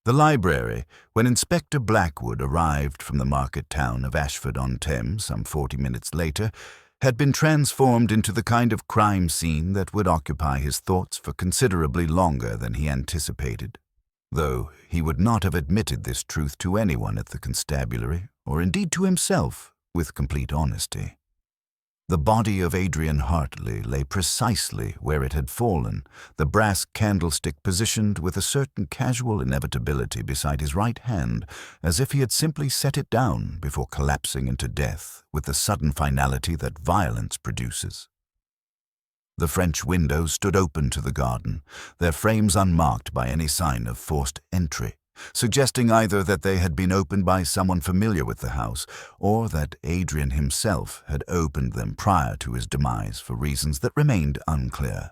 The library, when Inspector Blackwood arrived from the market town of Ashford-on-Thames some 40 minutes later, had been transformed into the kind of crime scene that would occupy his thoughts for considerably longer than he anticipated, though he would not have admitted this truth to anyone at the constabulary, or indeed to himself, with complete honesty. The body of Adrian Hartley lay precisely where it had fallen, the brass candlestick positioned with a certain casual inevitability beside his right hand, as if he had simply set it down before collapsing into death with the sudden finality that violence produces. The French windows stood open to the garden, their frames unmarked by any sign of forced entry, suggesting either that they had been opened by someone familiar with the house, or that Adrian himself had opened them prior to his demise for reasons that remained unclear.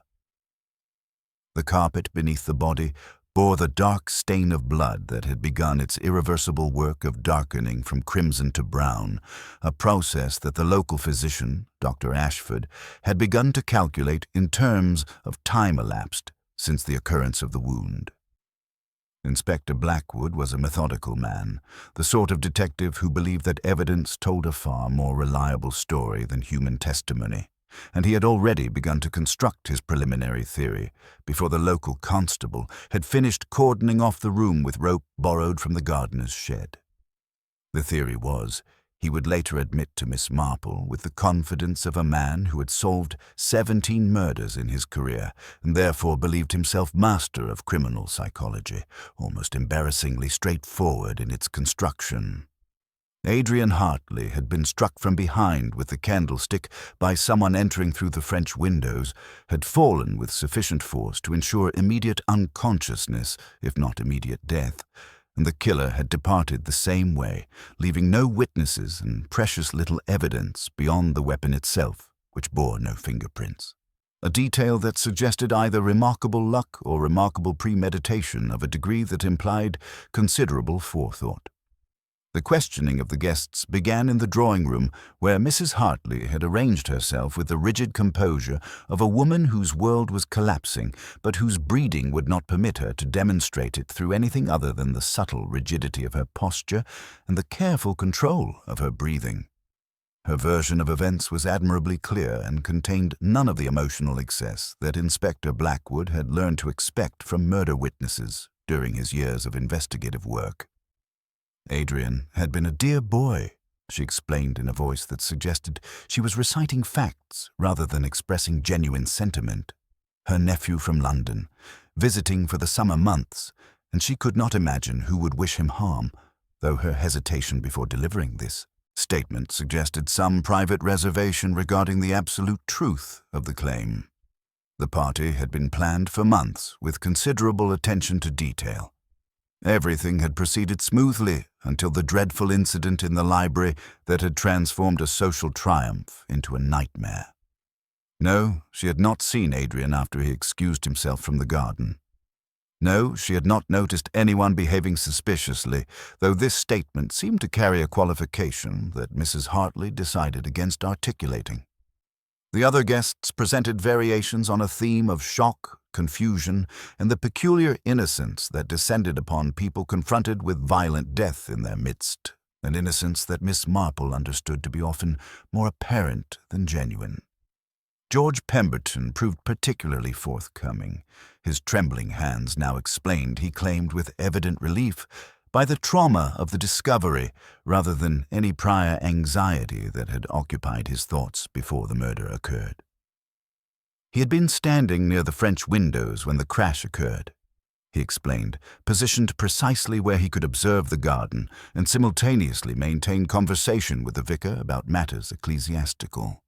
The carpet beneath the body bore the dark stain of blood that had begun its irreversible work of darkening from crimson to brown, a process that the local physician, Dr. Ashford, had begun to calculate in terms of time elapsed since the occurrence of the wound. Inspector Blackwood was a methodical man, the sort of detective who believed that evidence told a far more reliable story than human testimony, and he had already begun to construct his preliminary theory before the local constable had finished cordoning off the room with rope borrowed from the gardener's shed. The theory was, he would later admit to Miss Marple with the confidence of a man who had solved 17 murders in his career and therefore believed himself master of criminal psychology, almost embarrassingly straightforward in its construction. Adrian Hartley had been struck from behind with the candlestick by someone entering through the French windows, had fallen with sufficient force to ensure immediate unconsciousness, if not immediate death, and the killer had departed the same way, leaving no witnesses and precious little evidence beyond the weapon itself, which bore no fingerprints. A detail that suggested either remarkable luck or remarkable premeditation of a degree that implied considerable forethought. The questioning of the guests began in the drawing-room, where Mrs. Hartley had arranged herself with the rigid composure of a woman whose world was collapsing, but whose breeding would not permit her to demonstrate it through anything other than the subtle rigidity of her posture and the careful control of her breathing. Her version of events was admirably clear and contained none of the emotional excess that Inspector Blackwood had learned to expect from murder witnesses during his years of investigative work. Adrian had been a dear boy, she explained in a voice that suggested she was reciting facts rather than expressing genuine sentiment. Her nephew from London, visiting for the summer months, and she could not imagine who would wish him harm, though her hesitation before delivering this statement suggested some private reservation regarding the absolute truth of the claim. The party had been planned for months with considerable attention to detail. Everything had proceeded smoothly until the dreadful incident in the library that had transformed a social triumph into a nightmare. No, she had not seen Adrian after he excused himself from the garden. No, she had not noticed anyone behaving suspiciously, though this statement seemed to carry a qualification that Mrs. Hartley decided against articulating. The other guests presented variations on a theme of shock, confusion, and the peculiar innocence that descended upon people confronted with violent death in their midst, an innocence that Miss Marple understood to be often more apparent than genuine. George Pemberton proved particularly forthcoming. His trembling hands now explained, he claimed with evident relief, by the trauma of the discovery rather than any prior anxiety that had occupied his thoughts before the murder occurred. He had been standing near the French windows when the crash occurred, he explained, positioned precisely where he could observe the garden and simultaneously maintain conversation with the vicar about matters ecclesiastical.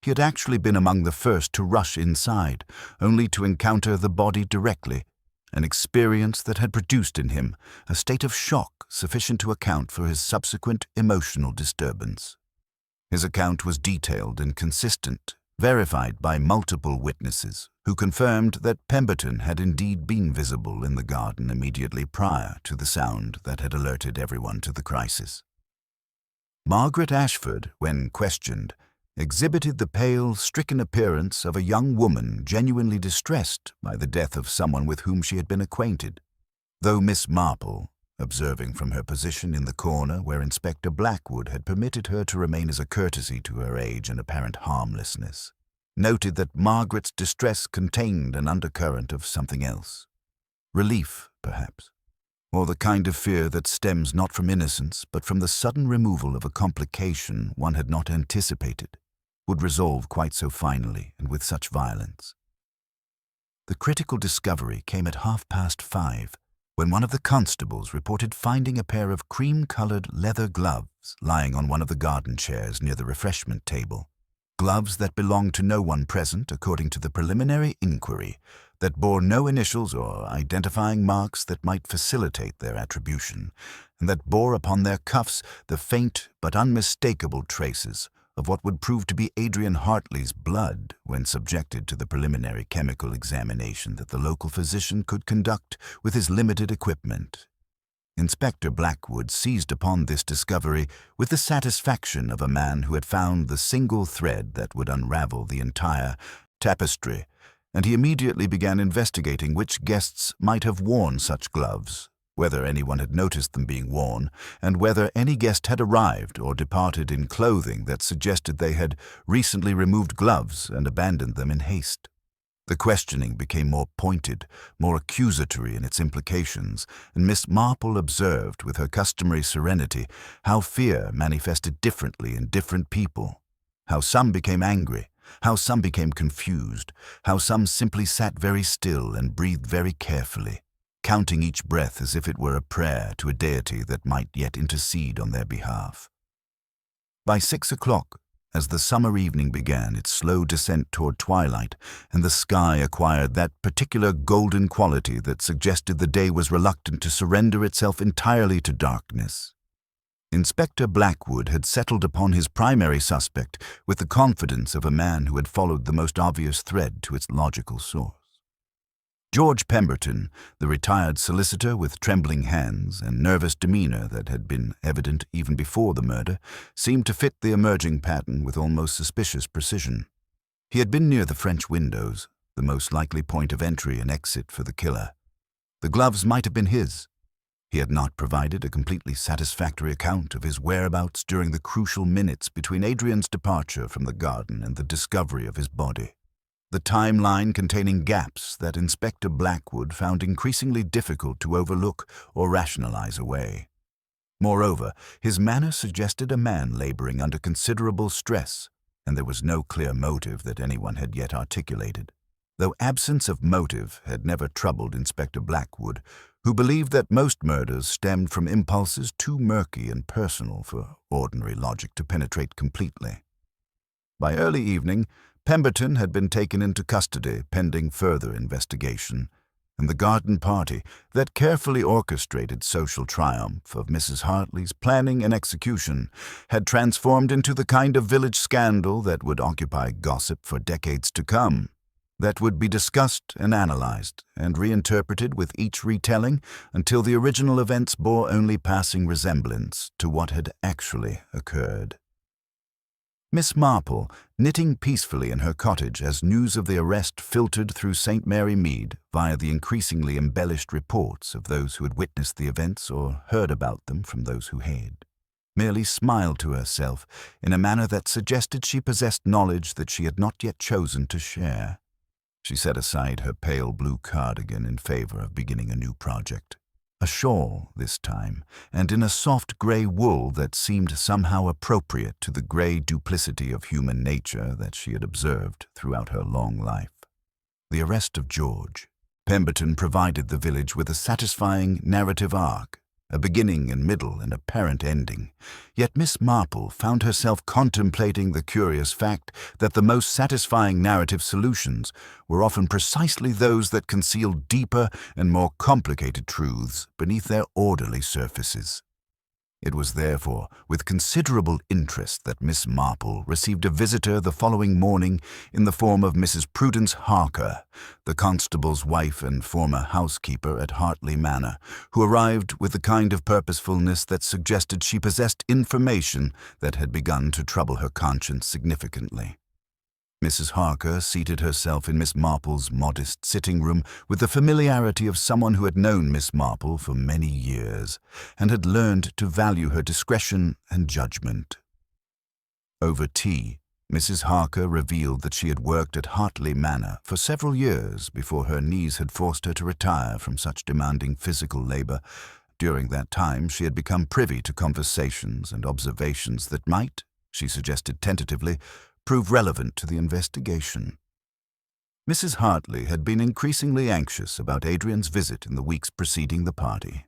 He had actually been among the first to rush inside, only to encounter the body directly, an experience that had produced in him a state of shock sufficient to account for his subsequent emotional disturbance. His account was detailed and consistent, verified by multiple witnesses, who confirmed that Pemberton had indeed been visible in the garden immediately prior to the sound that had alerted everyone to the crisis. Margaret Ashford, when questioned, exhibited the pale, stricken appearance of a young woman genuinely distressed by the death of someone with whom she had been acquainted. Though Miss Marple, observing from her position in the corner where Inspector Blackwood had permitted her to remain as a courtesy to her age and apparent harmlessness, noted that Margaret's distress contained an undercurrent of something else. Relief, perhaps, or the kind of fear that stems not from innocence but from the sudden removal of a complication one had not anticipated, would resolve quite so finally and with such violence. The critical discovery came at 5:30, when one of the constables reported finding a pair of cream-colored leather gloves lying on one of the garden chairs near the refreshment table. Gloves that belonged to no one present, according to the preliminary inquiry, that bore no initials or identifying marks that might facilitate their attribution, and that bore upon their cuffs the faint but unmistakable traces of what would prove to be Adrian Hartley's blood when subjected to the preliminary chemical examination that the local physician could conduct with his limited equipment. Inspector Blackwood seized upon this discovery with the satisfaction of a man who had found the single thread that would unravel the entire tapestry, and he immediately began investigating which guests might have worn such gloves, whether anyone had noticed them being worn, and whether any guest had arrived or departed in clothing that suggested they had recently removed gloves and abandoned them in haste. The questioning became more pointed, more accusatory in its implications, and Miss Marple observed with her customary serenity how fear manifested differently in different people, how some became angry, how some became confused, how some simply sat very still and breathed very carefully, counting each breath as if it were a prayer to a deity that might yet intercede on their behalf. By 6 o'clock, as the summer evening began its slow descent toward twilight, and the sky acquired that particular golden quality that suggested the day was reluctant to surrender itself entirely to darkness, Inspector Blackwood had settled upon his primary suspect with the confidence of a man who had followed the most obvious thread to its logical source. George Pemberton, the retired solicitor with trembling hands and nervous demeanor that had been evident even before the murder, seemed to fit the emerging pattern with almost suspicious precision. He had been near the French windows, the most likely point of entry and exit for the killer. The gloves might have been his. He had not provided a completely satisfactory account of his whereabouts during the crucial minutes between Adrian's departure from the garden and the discovery of his body. The timeline containing gaps that Inspector Blackwood found increasingly difficult to overlook or rationalize away. Moreover, his manner suggested a man laboring under considerable stress, and there was no clear motive that anyone had yet articulated, though absence of motive had never troubled Inspector Blackwood, who believed that most murders stemmed from impulses too murky and personal for ordinary logic to penetrate completely. By early evening, Pemberton had been taken into custody pending further investigation, and the garden party, that carefully orchestrated social triumph of Mrs. Hartley's planning and execution, had transformed into the kind of village scandal that would occupy gossip for decades to come, that would be discussed and analyzed and reinterpreted with each retelling until the original events bore only passing resemblance to what had actually occurred. Miss Marple, knitting peacefully in her cottage as news of the arrest filtered through St. Mary Mead via the increasingly embellished reports of those who had witnessed the events or heard about them from those who had, merely smiled to herself in a manner that suggested she possessed knowledge that she had not yet chosen to share. She set aside her pale blue cardigan in favor of beginning a new project. A shawl this time, and in a soft gray wool that seemed somehow appropriate to the gray duplicity of human nature that she had observed throughout her long life. The arrest of George. Pemberton provided the village with a satisfying narrative arc, a beginning and middle and apparent ending, yet Miss Marple found herself contemplating the curious fact that the most satisfying narrative solutions were often precisely those that concealed deeper and more complicated truths beneath their orderly surfaces. It was therefore with considerable interest that Miss Marple received a visitor the following morning in the form of Mrs. Prudence Harker, the constable's wife and former housekeeper at Hartley Manor, who arrived with the kind of purposefulness that suggested she possessed information that had begun to trouble her conscience significantly. Mrs. Harker seated herself in Miss Marple's modest sitting room with the familiarity of someone who had known Miss Marple for many years and had learned to value her discretion and judgment. Over tea, Mrs. Harker revealed that she had worked at Hartley Manor for several years before her knees had forced her to retire from such demanding physical labor. During that time, she had become privy to conversations and observations that might, she suggested tentatively, prove relevant to the investigation. Mrs. Hartley had been increasingly anxious about Adrian's visit in the weeks preceding the party.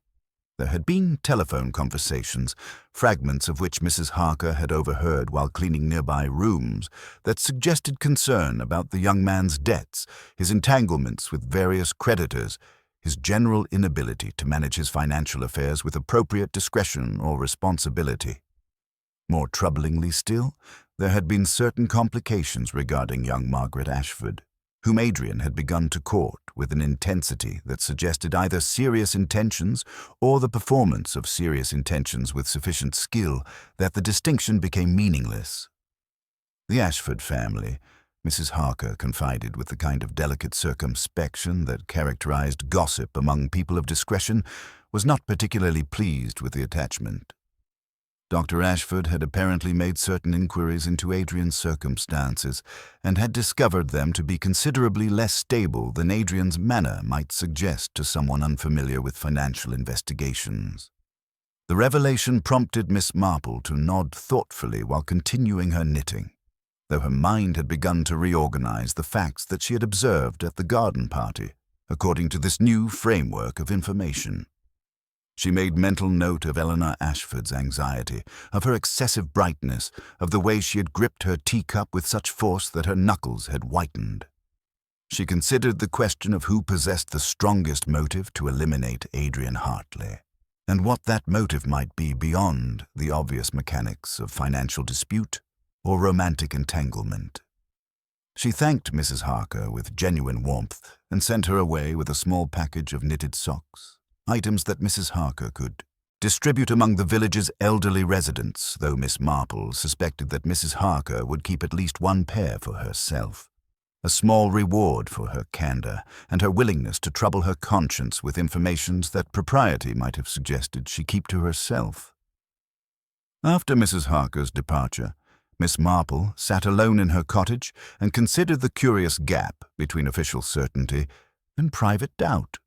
There had been telephone conversations, fragments of which Mrs. Harker had overheard while cleaning nearby rooms, that suggested concern about the young man's debts, his entanglements with various creditors, his general inability to manage his financial affairs with appropriate discretion or responsibility. More troublingly still, there had been certain complications regarding young Margaret Ashford, whom Adrian had begun to court with an intensity that suggested either serious intentions or the performance of serious intentions with sufficient skill that the distinction became meaningless. The Ashford family, Mrs. Harker confided with the kind of delicate circumspection that characterized gossip among people of discretion, was not particularly pleased with the attachment. Dr. Ashford had apparently made certain inquiries into Adrian's circumstances and had discovered them to be considerably less stable than Adrian's manner might suggest to someone unfamiliar with financial investigations. The revelation prompted Miss Marple to nod thoughtfully while continuing her knitting, though her mind had begun to reorganize the facts that she had observed at the garden party, according to this new framework of information. She made mental note of Eleanor Ashford's anxiety, of her excessive brightness, of the way she had gripped her teacup with such force that her knuckles had whitened. She considered the question of who possessed the strongest motive to eliminate Adrian Hartley, and what that motive might be beyond the obvious mechanics of financial dispute or romantic entanglement. She thanked Mrs. Harker with genuine warmth and sent her away with a small package of knitted socks, items that Mrs. Harker could distribute among the village's elderly residents, though Miss Marple suspected that Mrs. Harker would keep at least one pair for herself, a small reward for her candor and her willingness to trouble her conscience with informations that propriety might have suggested she keep to herself. After Mrs. Harker's departure, Miss Marple sat alone in her cottage and considered the curious gap between official certainty and private doubt.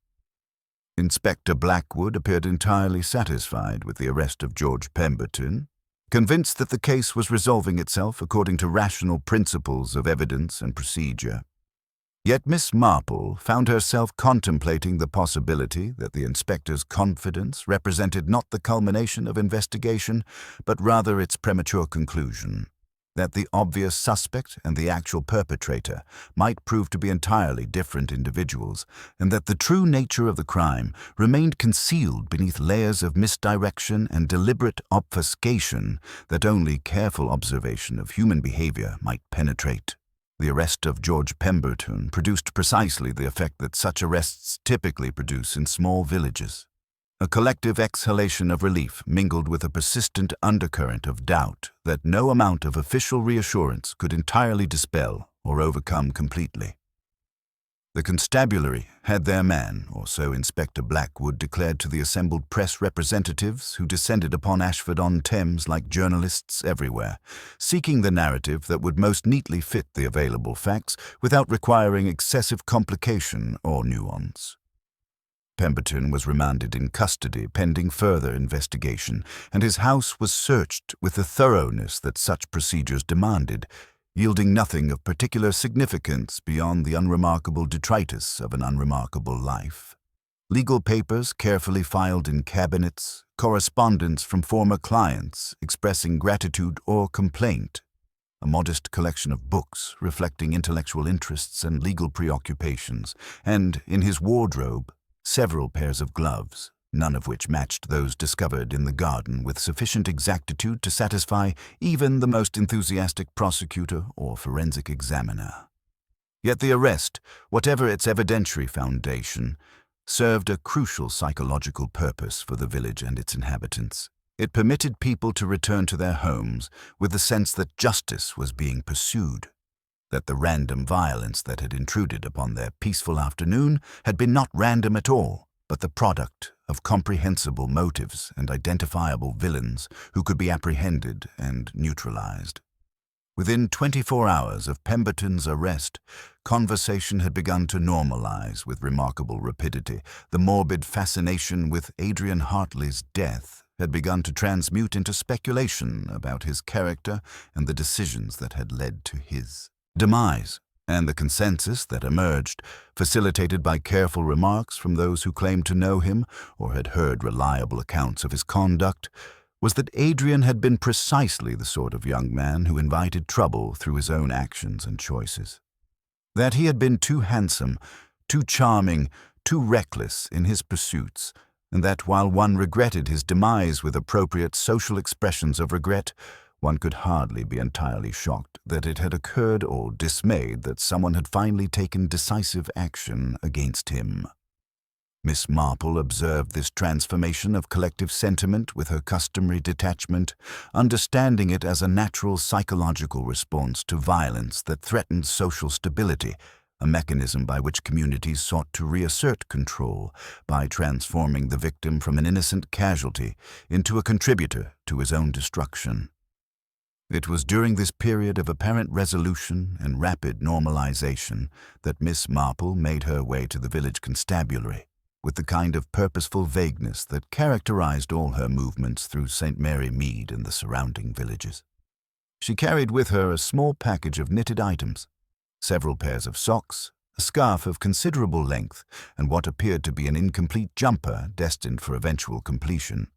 Inspector Blackwood appeared entirely satisfied with the arrest of George Pemberton, convinced that the case was resolving itself according to rational principles of evidence and procedure. Yet Miss Marple found herself contemplating the possibility that the inspector's confidence represented not the culmination of investigation, but rather its premature conclusion, that the obvious suspect and the actual perpetrator might prove to be entirely different individuals, and that the true nature of the crime remained concealed beneath layers of misdirection and deliberate obfuscation that only careful observation of human behavior might penetrate. The arrest of George Pemberton produced precisely the effect that such arrests typically produce in small villages. A collective exhalation of relief mingled with a persistent undercurrent of doubt that no amount of official reassurance could entirely dispel or overcome completely. The constabulary had their man, or so Inspector Blackwood declared to the assembled press representatives who descended upon Ashford-on-Thames like journalists everywhere, seeking the narrative that would most neatly fit the available facts without requiring excessive complication or nuance. Pemberton was remanded in custody pending further investigation, and his house was searched with the thoroughness that such procedures demanded, yielding nothing of particular significance beyond the unremarkable detritus of an unremarkable life. Legal papers carefully filed in cabinets, correspondence from former clients expressing gratitude or complaint, a modest collection of books reflecting intellectual interests and legal preoccupations, and, in his wardrobe, several pairs of gloves, none of which matched those discovered in the garden with sufficient exactitude to satisfy even the most enthusiastic prosecutor or forensic examiner. Yet the arrest, whatever its evidentiary foundation, served a crucial psychological purpose for the village and its inhabitants. It permitted people to return to their homes with the sense that justice was being pursued, that the random violence that had intruded upon their peaceful afternoon had been not random at all, but the product of comprehensible motives and identifiable villains who could be apprehended and neutralized. Within 24 hours of Pemberton's arrest, conversation had begun to normalize with remarkable rapidity. The morbid fascination with Adrian Hartley's death had begun to transmute into speculation about his character and the decisions that had led to his demise, and the consensus that emerged, facilitated by careful remarks from those who claimed to know him or had heard reliable accounts of his conduct, was that Adrian had been precisely the sort of young man who invited trouble through his own actions and choices. That he had been too handsome, too charming, too reckless in his pursuits, and that while one regretted his demise with appropriate social expressions of regret, one could hardly be entirely shocked that it had occurred or dismayed that someone had finally taken decisive action against him. Miss Marple observed this transformation of collective sentiment with her customary detachment, understanding it as a natural psychological response to violence that threatened social stability, a mechanism by which communities sought to reassert control by transforming the victim from an innocent casualty into a contributor to his own destruction. It was during this period of apparent resolution and rapid normalization that Miss Marple made her way to the village constabulary, with the kind of purposeful vagueness that characterized all her movements through St. Mary Mead and the surrounding villages. She carried with her a small package of knitted items, several pairs of socks, a scarf of considerable length, and what appeared to be an incomplete jumper destined for eventual completion,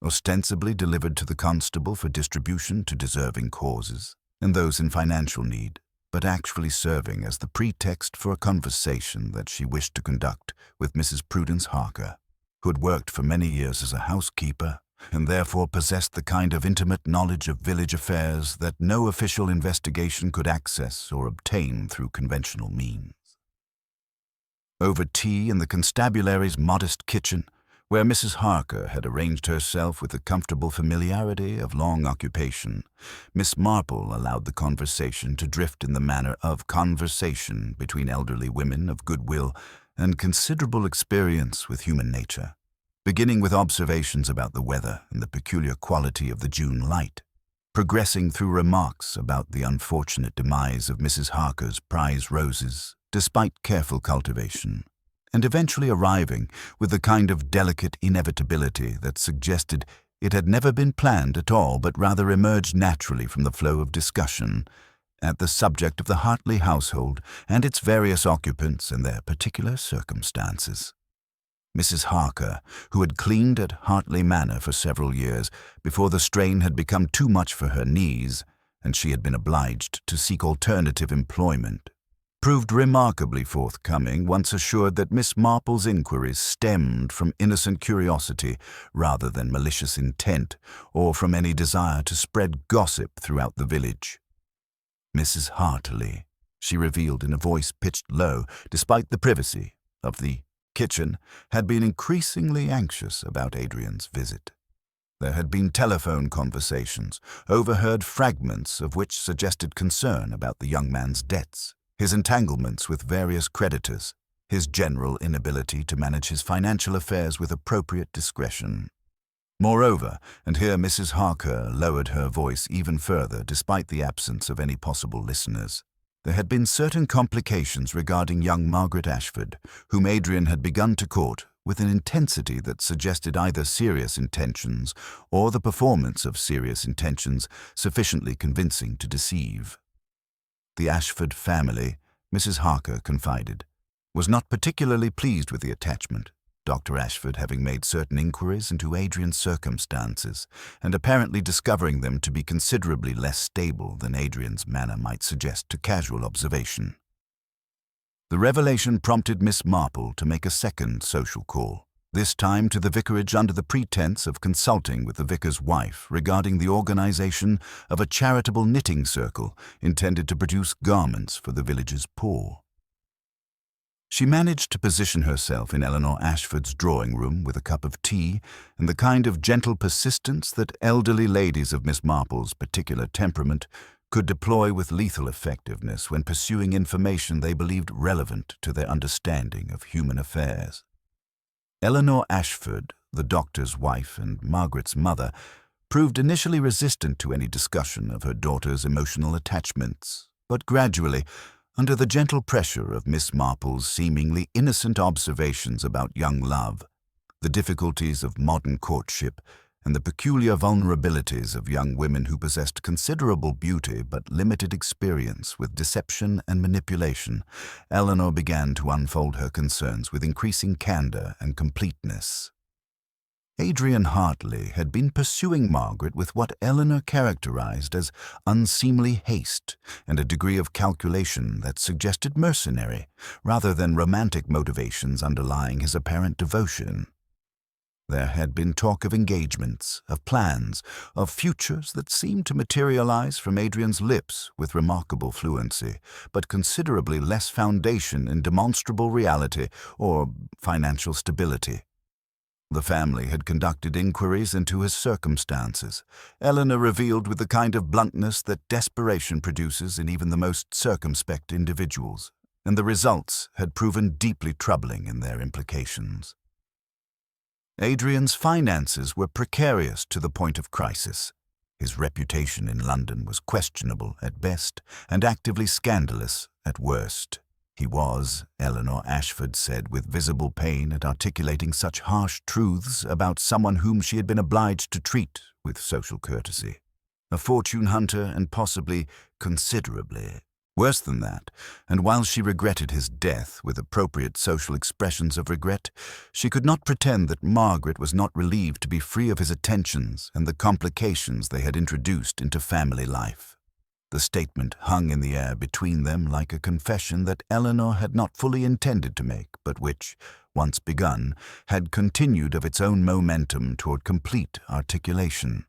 ostensibly delivered to the constable for distribution to deserving causes and those in financial need, but actually serving as the pretext for a conversation that she wished to conduct with Mrs. Prudence Harker, who had worked for many years as a housekeeper and therefore possessed the kind of intimate knowledge of village affairs that no official investigation could access or obtain through conventional means. Over tea in the constabulary's modest kitchen, where Mrs. Harker had arranged herself with the comfortable familiarity of long occupation, Miss Marple allowed the conversation to drift in the manner of conversation between elderly women of goodwill and considerable experience with human nature, beginning with observations about the weather and the peculiar quality of the June light, progressing through remarks about the unfortunate demise of Mrs. Harker's prize roses, despite careful cultivation, and eventually arriving with the kind of delicate inevitability that suggested it had never been planned at all but rather emerged naturally from the flow of discussion at the subject of the Hartley household and its various occupants and their particular circumstances. Mrs. Harker, who had cleaned at Hartley Manor for several years before the strain had become too much for her knees and she had been obliged to seek alternative employment, proved remarkably forthcoming once assured that Miss Marple's inquiries stemmed from innocent curiosity rather than malicious intent or from any desire to spread gossip throughout the village. Mrs. Hartley, she revealed in a voice pitched low, despite the privacy of the kitchen, had been increasingly anxious about Adrian's visit. There had been telephone conversations, overheard fragments of which suggested concern about the young man's debts, his entanglements with various creditors, his general inability to manage his financial affairs with appropriate discretion. Moreover, and here Mrs. Harker lowered her voice even further despite the absence of any possible listeners, there had been certain complications regarding young Margaret Ashford, whom Adrian had begun to court with an intensity that suggested either serious intentions or the performance of serious intentions sufficiently convincing to deceive. The Ashford family, Mrs. Harker confided, was not particularly pleased with the attachment, Dr. Ashford having made certain inquiries into Adrian's circumstances and apparently discovering them to be considerably less stable than Adrian's manner might suggest to casual observation. The revelation prompted Miss Marple to make a second social call, this time to the vicarage under the pretense of consulting with the vicar's wife regarding the organization of a charitable knitting circle intended to produce garments for the village's poor. She managed to position herself in Eleanor Ashford's drawing room with a cup of tea and the kind of gentle persistence that elderly ladies of Miss Marple's particular temperament could deploy with lethal effectiveness when pursuing information they believed relevant to their understanding of human affairs. Eleanor Ashford, the doctor's wife and Margaret's mother, proved initially resistant to any discussion of her daughter's emotional attachments, but gradually, under the gentle pressure of Miss Marple's seemingly innocent observations about young love, the difficulties of modern courtship, and the peculiar vulnerabilities of young women who possessed considerable beauty but limited experience with deception and manipulation, Eleanor began to unfold her concerns with increasing candor and completeness. Adrian Hartley had been pursuing Margaret with what Eleanor characterized as unseemly haste and a degree of calculation that suggested mercenary, rather than romantic motivations underlying his apparent devotion. There had been talk of engagements, of plans, of futures that seemed to materialize from Adrian's lips with remarkable fluency, but considerably less foundation in demonstrable reality or financial stability. The family had conducted inquiries into his circumstances. Eleanor revealed with the kind of bluntness that desperation produces in even the most circumspect individuals, and the results had proven deeply troubling in their implications. Adrian's finances were precarious to the point of crisis. His reputation in London was questionable at best and actively scandalous at worst. He was, Eleanor Ashford said with visible pain at articulating such harsh truths about someone whom she had been obliged to treat with social courtesy, a fortune hunter and possibly considerably worse than that, and while she regretted his death with appropriate social expressions of regret, she could not pretend that Margaret was not relieved to be free of his attentions and the complications they had introduced into family life. The statement hung in the air between them like a confession that Eleanor had not fully intended to make, but which, once begun, had continued of its own momentum toward complete articulation.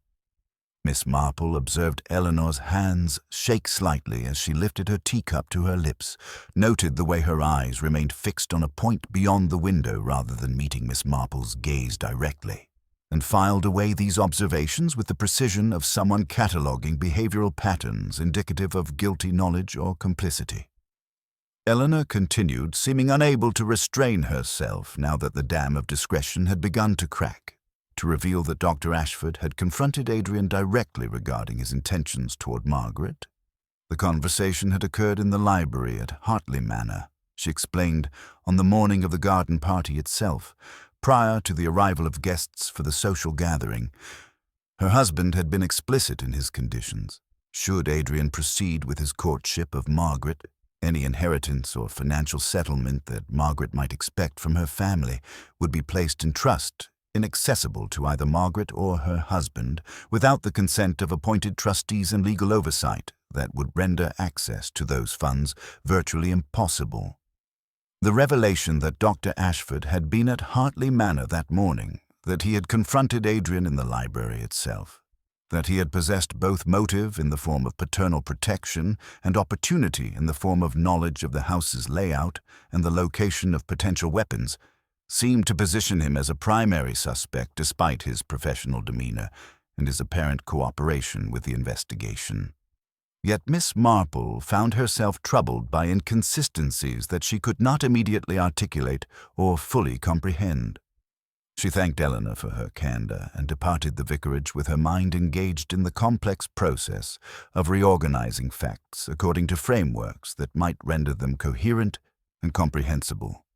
Miss Marple observed Eleanor's hands shake slightly as she lifted her teacup to her lips, noted the way her eyes remained fixed on a point beyond the window rather than meeting Miss Marple's gaze directly, and filed away these observations with the precision of someone cataloguing behavioral patterns indicative of guilty knowledge or complicity. Eleanor continued, seeming unable to restrain herself now that the dam of discretion had begun to crack, to reveal that Dr. Ashford had confronted Adrian directly regarding his intentions toward Margaret. The conversation had occurred in the library at Hartley Manor, she explained, on the morning of the garden party itself, prior to the arrival of guests for the social gathering. Her husband had been explicit in his conditions. Should Adrian proceed with his courtship of Margaret, any inheritance or financial settlement that Margaret might expect from her family would be placed in trust, inaccessible to either Margaret or her husband, without the consent of appointed trustees and legal oversight that would render access to those funds virtually impossible. The revelation that Dr. Ashford had been at Hartley Manor that morning, that he had confronted Adrian in the library itself, that he had possessed both motive in the form of paternal protection and opportunity in the form of knowledge of the house's layout and the location of potential weapons, seemed to position him as a primary suspect despite his professional demeanor and his apparent cooperation with the investigation. Yet Miss Marple found herself troubled by inconsistencies that she could not immediately articulate or fully comprehend. She thanked Eleanor for her candor and departed the vicarage with her mind engaged in the complex process of reorganizing facts according to frameworks that might render them coherent and comprehensible.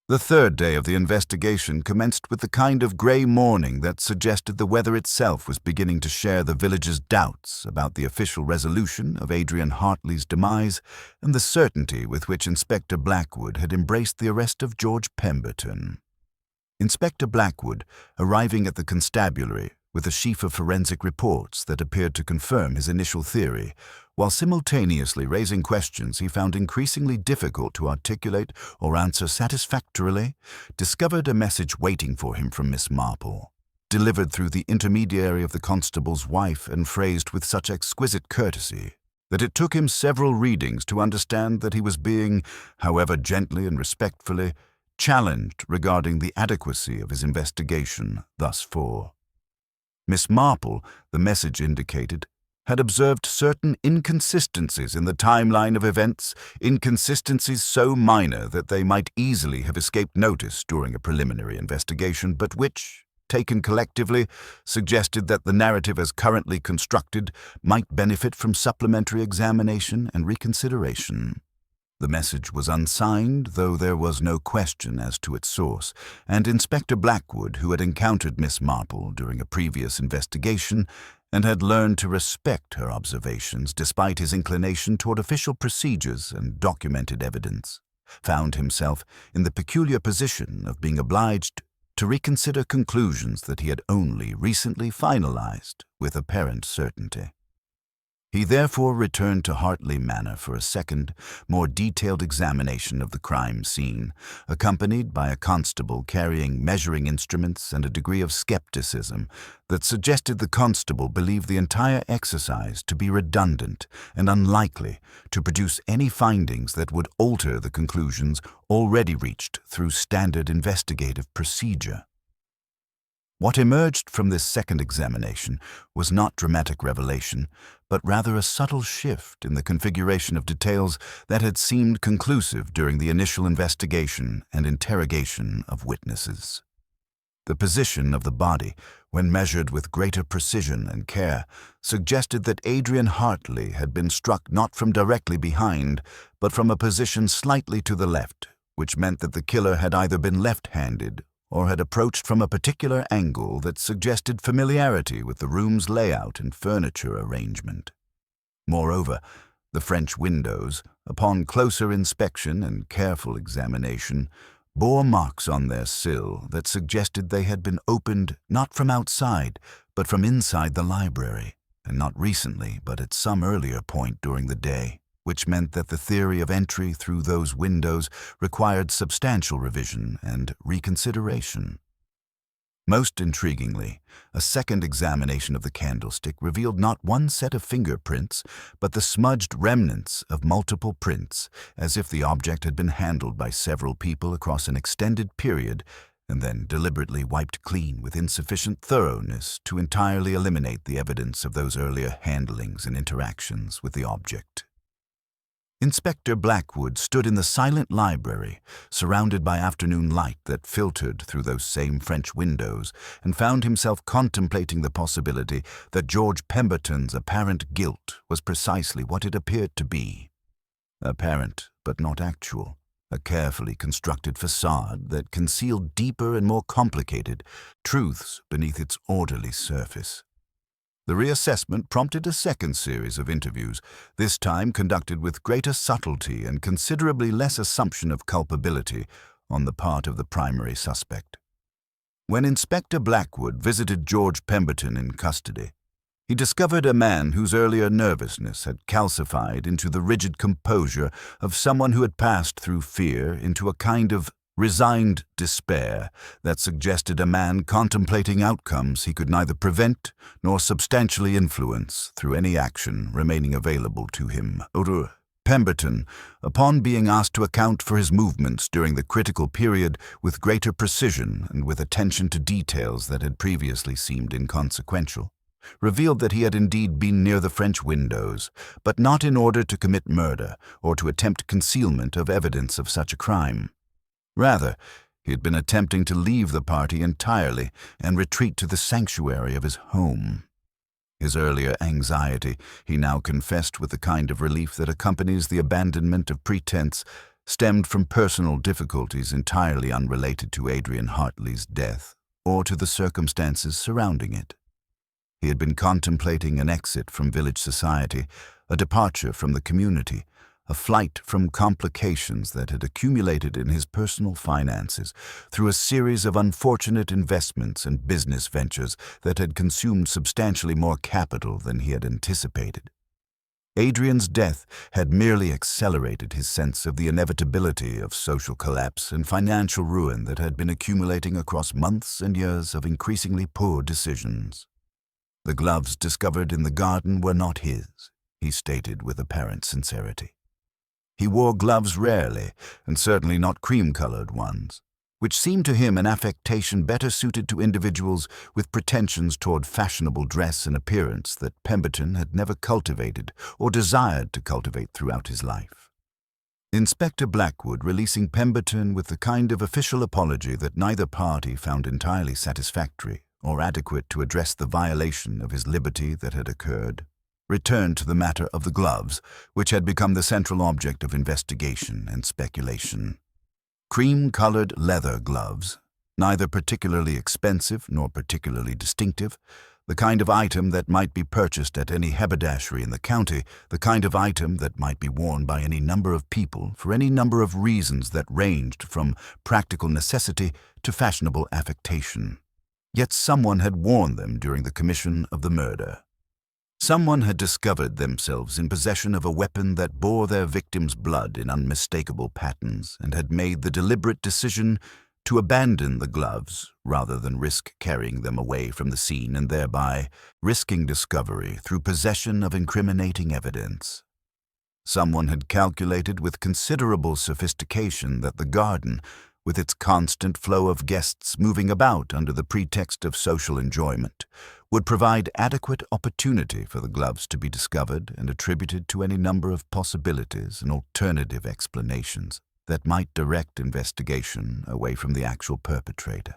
The third day of the investigation commenced with the kind of gray morning that suggested the weather itself was beginning to share the village's doubts about the official resolution of Adrian Hartley's demise and the certainty with which Inspector Blackwood had embraced the arrest of George Pemberton. Inspector Blackwood, arriving at the constabulary with a sheaf of forensic reports that appeared to confirm his initial theory, while simultaneously raising questions he found increasingly difficult to articulate or answer satisfactorily, discovered a message waiting for him from Miss Marple, delivered through the intermediary of the constable's wife and phrased with such exquisite courtesy that it took him several readings to understand that he was being, however gently and respectfully, challenged regarding the adequacy of his investigation thus far. Miss Marple, the message indicated, had observed certain inconsistencies in the timeline of events, inconsistencies so minor that they might easily have escaped notice during a preliminary investigation, but which, taken collectively, suggested that the narrative as currently constructed might benefit from supplementary examination and reconsideration. The message was unsigned, though there was no question as to its source, and Inspector Blackwood, who had encountered Miss Marple during a previous investigation and had learned to respect her observations despite his inclination toward official procedures and documented evidence, found himself in the peculiar position of being obliged to reconsider conclusions that he had only recently finalized with apparent certainty. He therefore returned to Hartley Manor for a second, more detailed examination of the crime scene, accompanied by a constable carrying measuring instruments and a degree of skepticism that suggested the constable believed the entire exercise to be redundant and unlikely to produce any findings that would alter the conclusions already reached through standard investigative procedure. What emerged from this second examination was not dramatic revelation, but rather a subtle shift in the configuration of details that had seemed conclusive during the initial investigation and interrogation of witnesses. The position of the body, when measured with greater precision and care, suggested that Adrian Hartley had been struck not from directly behind, but from a position slightly to the left, which meant that the killer had either been left-handed or had approached from a particular angle that suggested familiarity with the room's layout and furniture arrangement. Moreover, the French windows, upon closer inspection and careful examination, bore marks on their sill that suggested they had been opened not from outside, but from inside the library, and not recently, but at some earlier point during the day, which meant that the theory of entry through those windows required substantial revision and reconsideration. Most intriguingly, a second examination of the candlestick revealed not one set of fingerprints, but the smudged remnants of multiple prints, as if the object had been handled by several people across an extended period and then deliberately wiped clean with insufficient thoroughness to entirely eliminate the evidence of those earlier handlings and interactions with the object. Inspector Blackwood stood in the silent library, surrounded by afternoon light that filtered through those same French windows, and found himself contemplating the possibility that George Pemberton's apparent guilt was precisely what it appeared to be. Apparent, but not actual. A carefully constructed facade that concealed deeper and more complicated truths beneath its orderly surface. The reassessment prompted a second series of interviews, this time conducted with greater subtlety and considerably less assumption of culpability on the part of the primary suspect. When Inspector Blackwood visited George Pemberton in custody, he discovered a man whose earlier nervousness had calcified into the rigid composure of someone who had passed through fear into a kind of resigned despair that suggested a man contemplating outcomes he could neither prevent nor substantially influence through any action remaining available to him. Pemberton, upon being asked to account for his movements during the critical period with greater precision and with attention to details that had previously seemed inconsequential, revealed that he had indeed been near the French windows, but not in order to commit murder or to attempt concealment of evidence of such a crime. Rather, he had been attempting to leave the party entirely and retreat to the sanctuary of his home. His earlier anxiety, he now confessed with the kind of relief that accompanies the abandonment of pretense, stemmed from personal difficulties entirely unrelated to Adrian Hartley's death or to the circumstances surrounding it. He had been contemplating an exit from village society, a departure from the community, a flight from complications that had accumulated in his personal finances through a series of unfortunate investments and business ventures that had consumed substantially more capital than he had anticipated. Adrian's death had merely accelerated his sense of the inevitability of social collapse and financial ruin that had been accumulating across months and years of increasingly poor decisions. The gloves discovered in the garden were not his, he stated with apparent sincerity. He wore gloves rarely, and certainly not cream-colored ones. which seemed to him an affectation better suited to individuals with pretensions toward fashionable dress and appearance that Pemberton had never cultivated or desired to cultivate throughout his life. Inspector Blackwood releasing Pemberton with the kind of official apology that neither party found entirely satisfactory or adequate to address the violation of his liberty that had occurred, returned to the matter of the gloves, which had become the central object of investigation and speculation. Cream-colored leather gloves, neither particularly expensive nor particularly distinctive, the kind of item that might be purchased at any haberdashery in the county, the kind of item that might be worn by any number of people for any number of reasons that ranged from practical necessity to fashionable affectation. Yet someone had worn them during the commission of the murder. Someone had discovered themselves in possession of a weapon that bore their victim's blood in unmistakable patterns and had made the deliberate decision to abandon the gloves rather than risk carrying them away from the scene and thereby risking discovery through possession of incriminating evidence. Someone had calculated with considerable sophistication that the garden, with its constant flow of guests moving about under the pretext of social enjoyment, would provide adequate opportunity for the gloves to be discovered and attributed to any number of possibilities and alternative explanations that might direct investigation away from the actual perpetrator.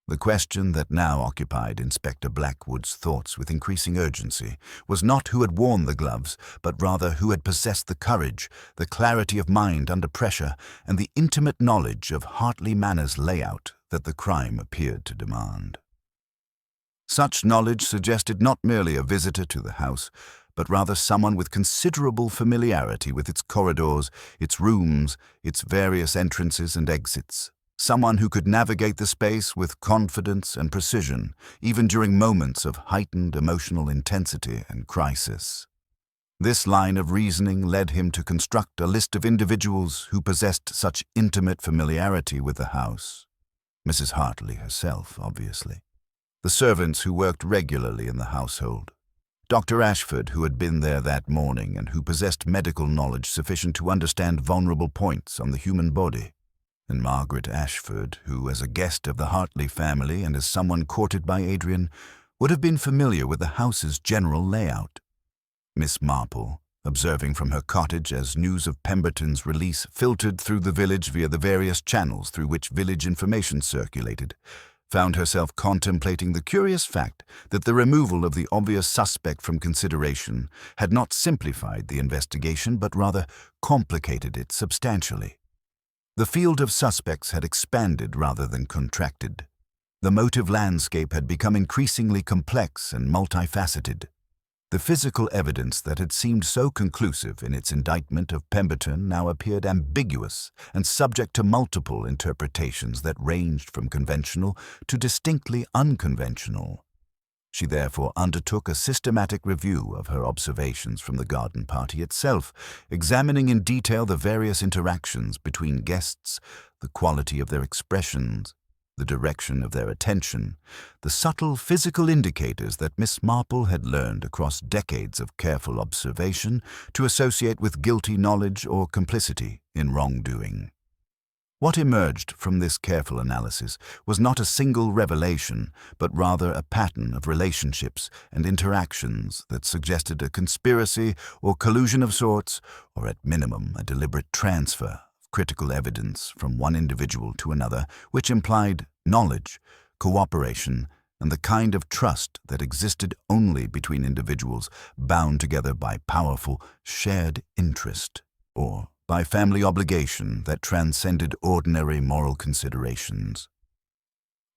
The question that now occupied Inspector Blackwood's thoughts with increasing urgency was not who had worn the gloves, but rather who had possessed the courage, the clarity of mind under pressure, and the intimate knowledge of Hartley Manor's layout that the crime appeared to demand. Such knowledge suggested not merely a visitor to the house, but rather someone with considerable familiarity with its corridors, its rooms, its various entrances and exits. Someone who could navigate the space with confidence and precision, even during moments of heightened emotional intensity and crisis. This line of reasoning led him to construct a list of individuals who possessed such intimate familiarity with the house. Mrs. Hartley herself, obviously. The servants who worked regularly in the household. Dr. Ashford, who had been there that morning and who possessed medical knowledge sufficient to understand vulnerable points on the human body. And Margaret Ashford, who, as a guest of the Hartley family and as someone courted by Adrian, would have been familiar with the house's general layout. Miss Marple, observing from her cottage as news of Pemberton's release filtered through the village via the various channels through which village information circulated, found herself contemplating the curious fact that the removal of the obvious suspect from consideration had not simplified the investigation but rather complicated it substantially. The field of suspects had expanded rather than contracted. The motive landscape had become increasingly complex and multifaceted. The physical evidence that had seemed so conclusive in its indictment of Pemberton now appeared ambiguous and subject to multiple interpretations that ranged from conventional to distinctly unconventional. She therefore undertook a systematic review of her observations from the garden party itself, examining in detail the various interactions between guests, the quality of their expressions, the direction of their attention, the subtle physical indicators that Miss Marple had learned across decades of careful observation to associate with guilty knowledge or complicity in wrongdoing. What emerged from this careful analysis was not a single revelation, but rather a pattern of relationships and interactions that suggested a conspiracy or collusion of sorts, or at minimum a deliberate transfer of critical evidence from one individual to another, which implied knowledge, cooperation, and the kind of trust that existed only between individuals bound together by powerful shared interest, or by family obligation that transcended ordinary moral considerations.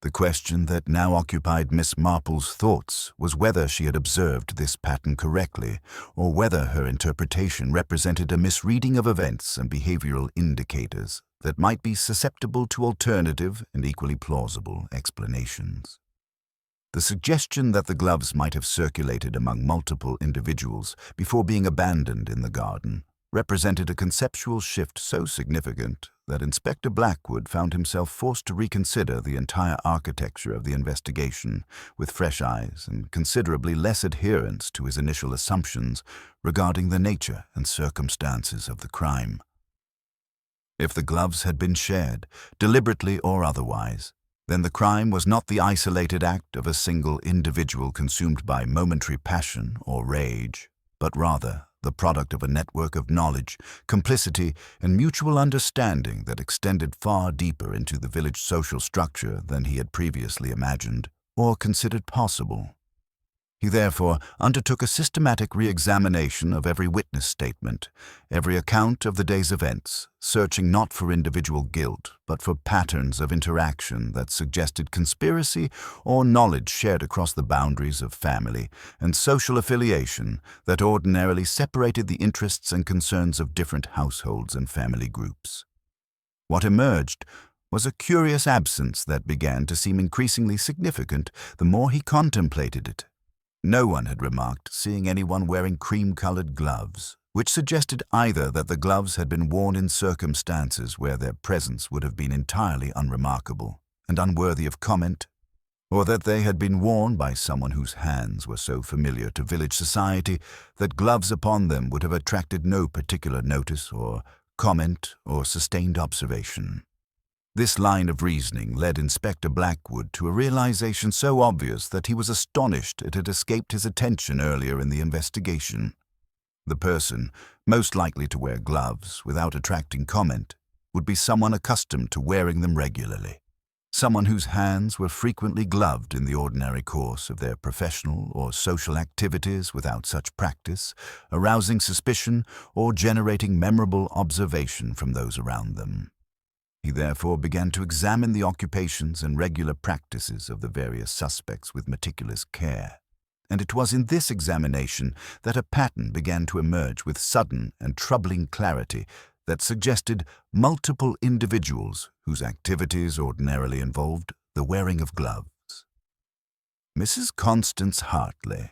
The question that now occupied Miss Marple's thoughts was whether she had observed this pattern correctly, or whether her interpretation represented a misreading of events and behavioral indicators that might be susceptible to alternative and equally plausible explanations. The suggestion that the gloves might have circulated among multiple individuals before being abandoned in the garden represented a conceptual shift so significant that Inspector Blackwood found himself forced to reconsider the entire architecture of the investigation with fresh eyes and considerably less adherence to his initial assumptions regarding the nature and circumstances of the crime. If the gloves had been shared, deliberately or otherwise, then the crime was not the isolated act of a single individual consumed by momentary passion or rage, but rather the product of a network of knowledge, complicity, and mutual understanding that extended far deeper into the village social structure than he had previously imagined or considered possible. He therefore undertook a systematic re-examination of every witness statement, every account of the day's events, searching not for individual guilt, but for patterns of interaction that suggested conspiracy or knowledge shared across the boundaries of family and social affiliation that ordinarily separated the interests and concerns of different households and family groups. What emerged was a curious absence that began to seem increasingly significant the more he contemplated it. No one had remarked seeing anyone wearing cream-colored gloves, which suggested either that the gloves had been worn in circumstances where their presence would have been entirely unremarkable and unworthy of comment, or that they had been worn by someone whose hands were so familiar to village society that gloves upon them would have attracted no particular notice or comment or sustained observation. This line of reasoning led Inspector Blackwood to a realization so obvious that he was astonished it had escaped his attention earlier in the investigation. The person most likely to wear gloves without attracting comment would be someone accustomed to wearing them regularly, someone whose hands were frequently gloved in the ordinary course of their professional or social activities without such practice, arousing suspicion or generating memorable observation from those around them. He therefore began to examine the occupations and regular practices of the various suspects with meticulous care, and it was in this examination that a pattern began to emerge with sudden and troubling clarity that suggested multiple individuals whose activities ordinarily involved the wearing of gloves. Mrs. Constance Hartley,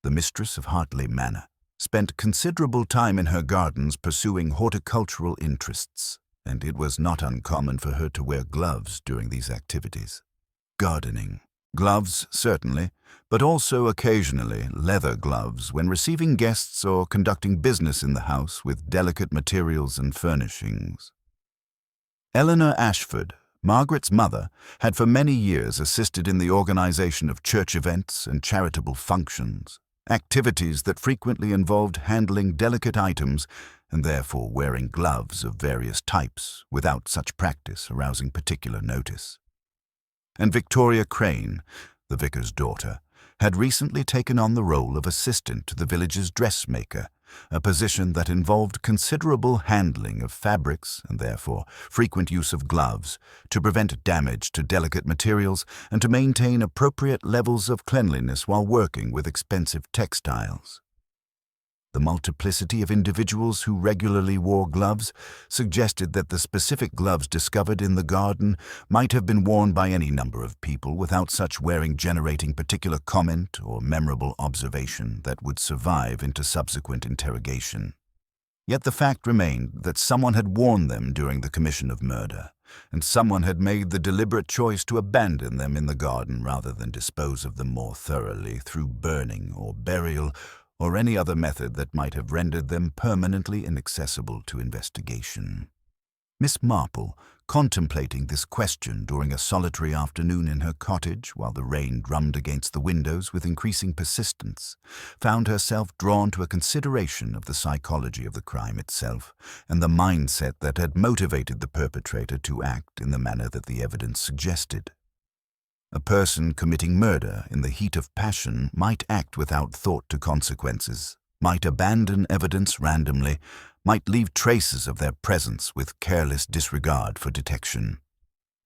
the mistress of Hartley Manor, spent considerable time in her gardens pursuing horticultural interests, and it was not uncommon for her to wear gloves during these activities. Gardening. Gloves, certainly, but also occasionally leather gloves when receiving guests or conducting business in the house with delicate materials and furnishings. Eleanor Ashford, Margaret's mother, had for many years assisted in the organization of church events and charitable functions, activities that frequently involved handling delicate items and therefore wearing gloves of various types without such practice arousing particular notice. And Victoria Crane, the vicar's daughter, had recently taken on the role of assistant to the village's dressmaker, a position that involved considerable handling of fabrics and therefore frequent use of gloves to prevent damage to delicate materials and to maintain appropriate levels of cleanliness while working with expensive textiles. The multiplicity of individuals who regularly wore gloves suggested that the specific gloves discovered in the garden might have been worn by any number of people without such wearing generating particular comment or memorable observation that would survive into subsequent interrogation. Yet the fact remained that someone had worn them during the commission of murder, and someone had made the deliberate choice to abandon them in the garden rather than dispose of them more thoroughly through burning or burial or any other method that might have rendered them permanently inaccessible to investigation. Miss Marple, contemplating this question during a solitary afternoon in her cottage while the rain drummed against the windows with increasing persistence, found herself drawn to a consideration of the psychology of the crime itself and the mindset that had motivated the perpetrator to act in the manner that the evidence suggested. A person committing murder in the heat of passion might act without thought to consequences, might abandon evidence randomly, might leave traces of their presence with careless disregard for detection.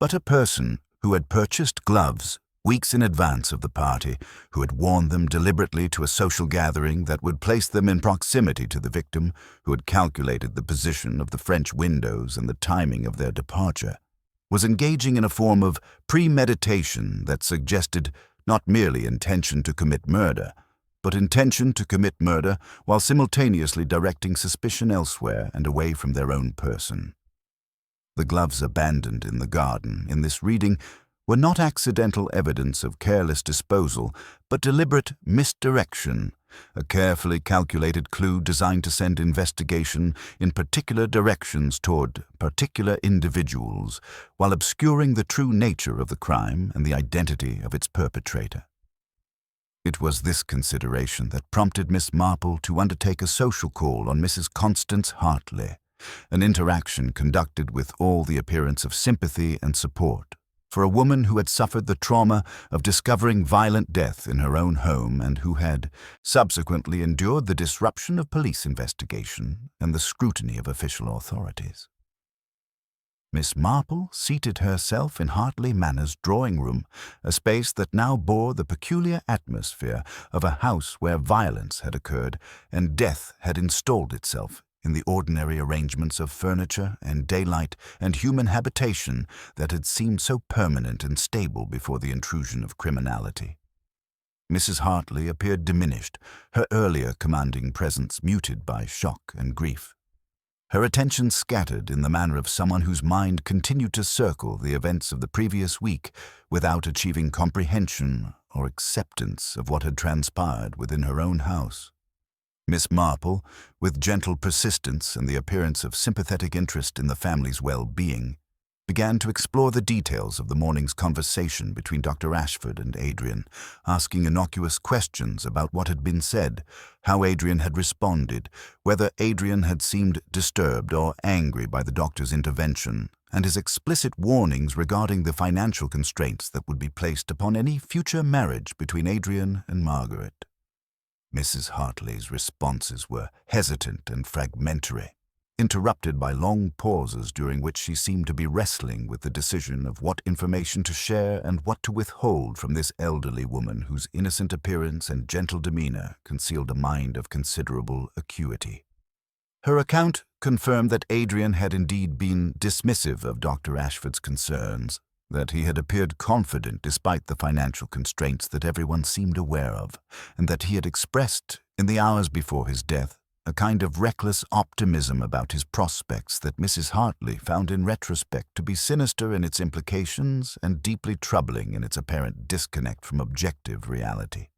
But a person who had purchased gloves weeks in advance of the party, who had worn them deliberately to a social gathering that would place them in proximity to the victim, who had calculated the position of the French windows and the timing of their departure, was engaging in a form of premeditation that suggested not merely intention to commit murder, but intention to commit murder while simultaneously directing suspicion elsewhere and away from their own person. The gloves abandoned in the garden in this reading were not accidental evidence of careless disposal, but deliberate misdirection, a carefully calculated clue designed to send investigation in particular directions toward particular individuals, while obscuring the true nature of the crime and the identity of its perpetrator. It was this consideration that prompted Miss Marple to undertake a social call on Mrs. Constance Hartley, an interaction conducted with all the appearance of sympathy and support for a woman who had suffered the trauma of discovering violent death in her own home and who had subsequently endured the disruption of police investigation and the scrutiny of official authorities. Miss Marple seated herself in Hartley Manor's drawing-room, a space that now bore the peculiar atmosphere of a house where violence had occurred and death had installed itself in the ordinary arrangements of furniture and daylight and human habitation that had seemed so permanent and stable before the intrusion of criminality. Mrs. Hartley appeared diminished, her earlier commanding presence muted by shock and grief. Her attention scattered in the manner of someone whose mind continued to circle the events of the previous week without achieving comprehension or acceptance of what had transpired within her own house. Miss Marple, with gentle persistence and the appearance of sympathetic interest in the family's well-being, began to explore the details of the morning's conversation between Dr. Ashford and Adrian, asking innocuous questions about what had been said, how Adrian had responded, whether Adrian had seemed disturbed or angry by the doctor's intervention, and his explicit warnings regarding the financial constraints that would be placed upon any future marriage between Adrian and Margaret. Mrs. Hartley's responses were hesitant and fragmentary, interrupted by long pauses during which she seemed to be wrestling with the decision of what information to share and what to withhold from this elderly woman whose innocent appearance and gentle demeanor concealed a mind of considerable acuity. Her account confirmed that Adrian had indeed been dismissive of Dr. Ashford's concerns, that he had appeared confident despite the financial constraints that everyone seemed aware of, and that he had expressed, in the hours before his death, a kind of reckless optimism about his prospects that Mrs. Hartley found in retrospect to be sinister in its implications and deeply troubling in its apparent disconnect from objective reality.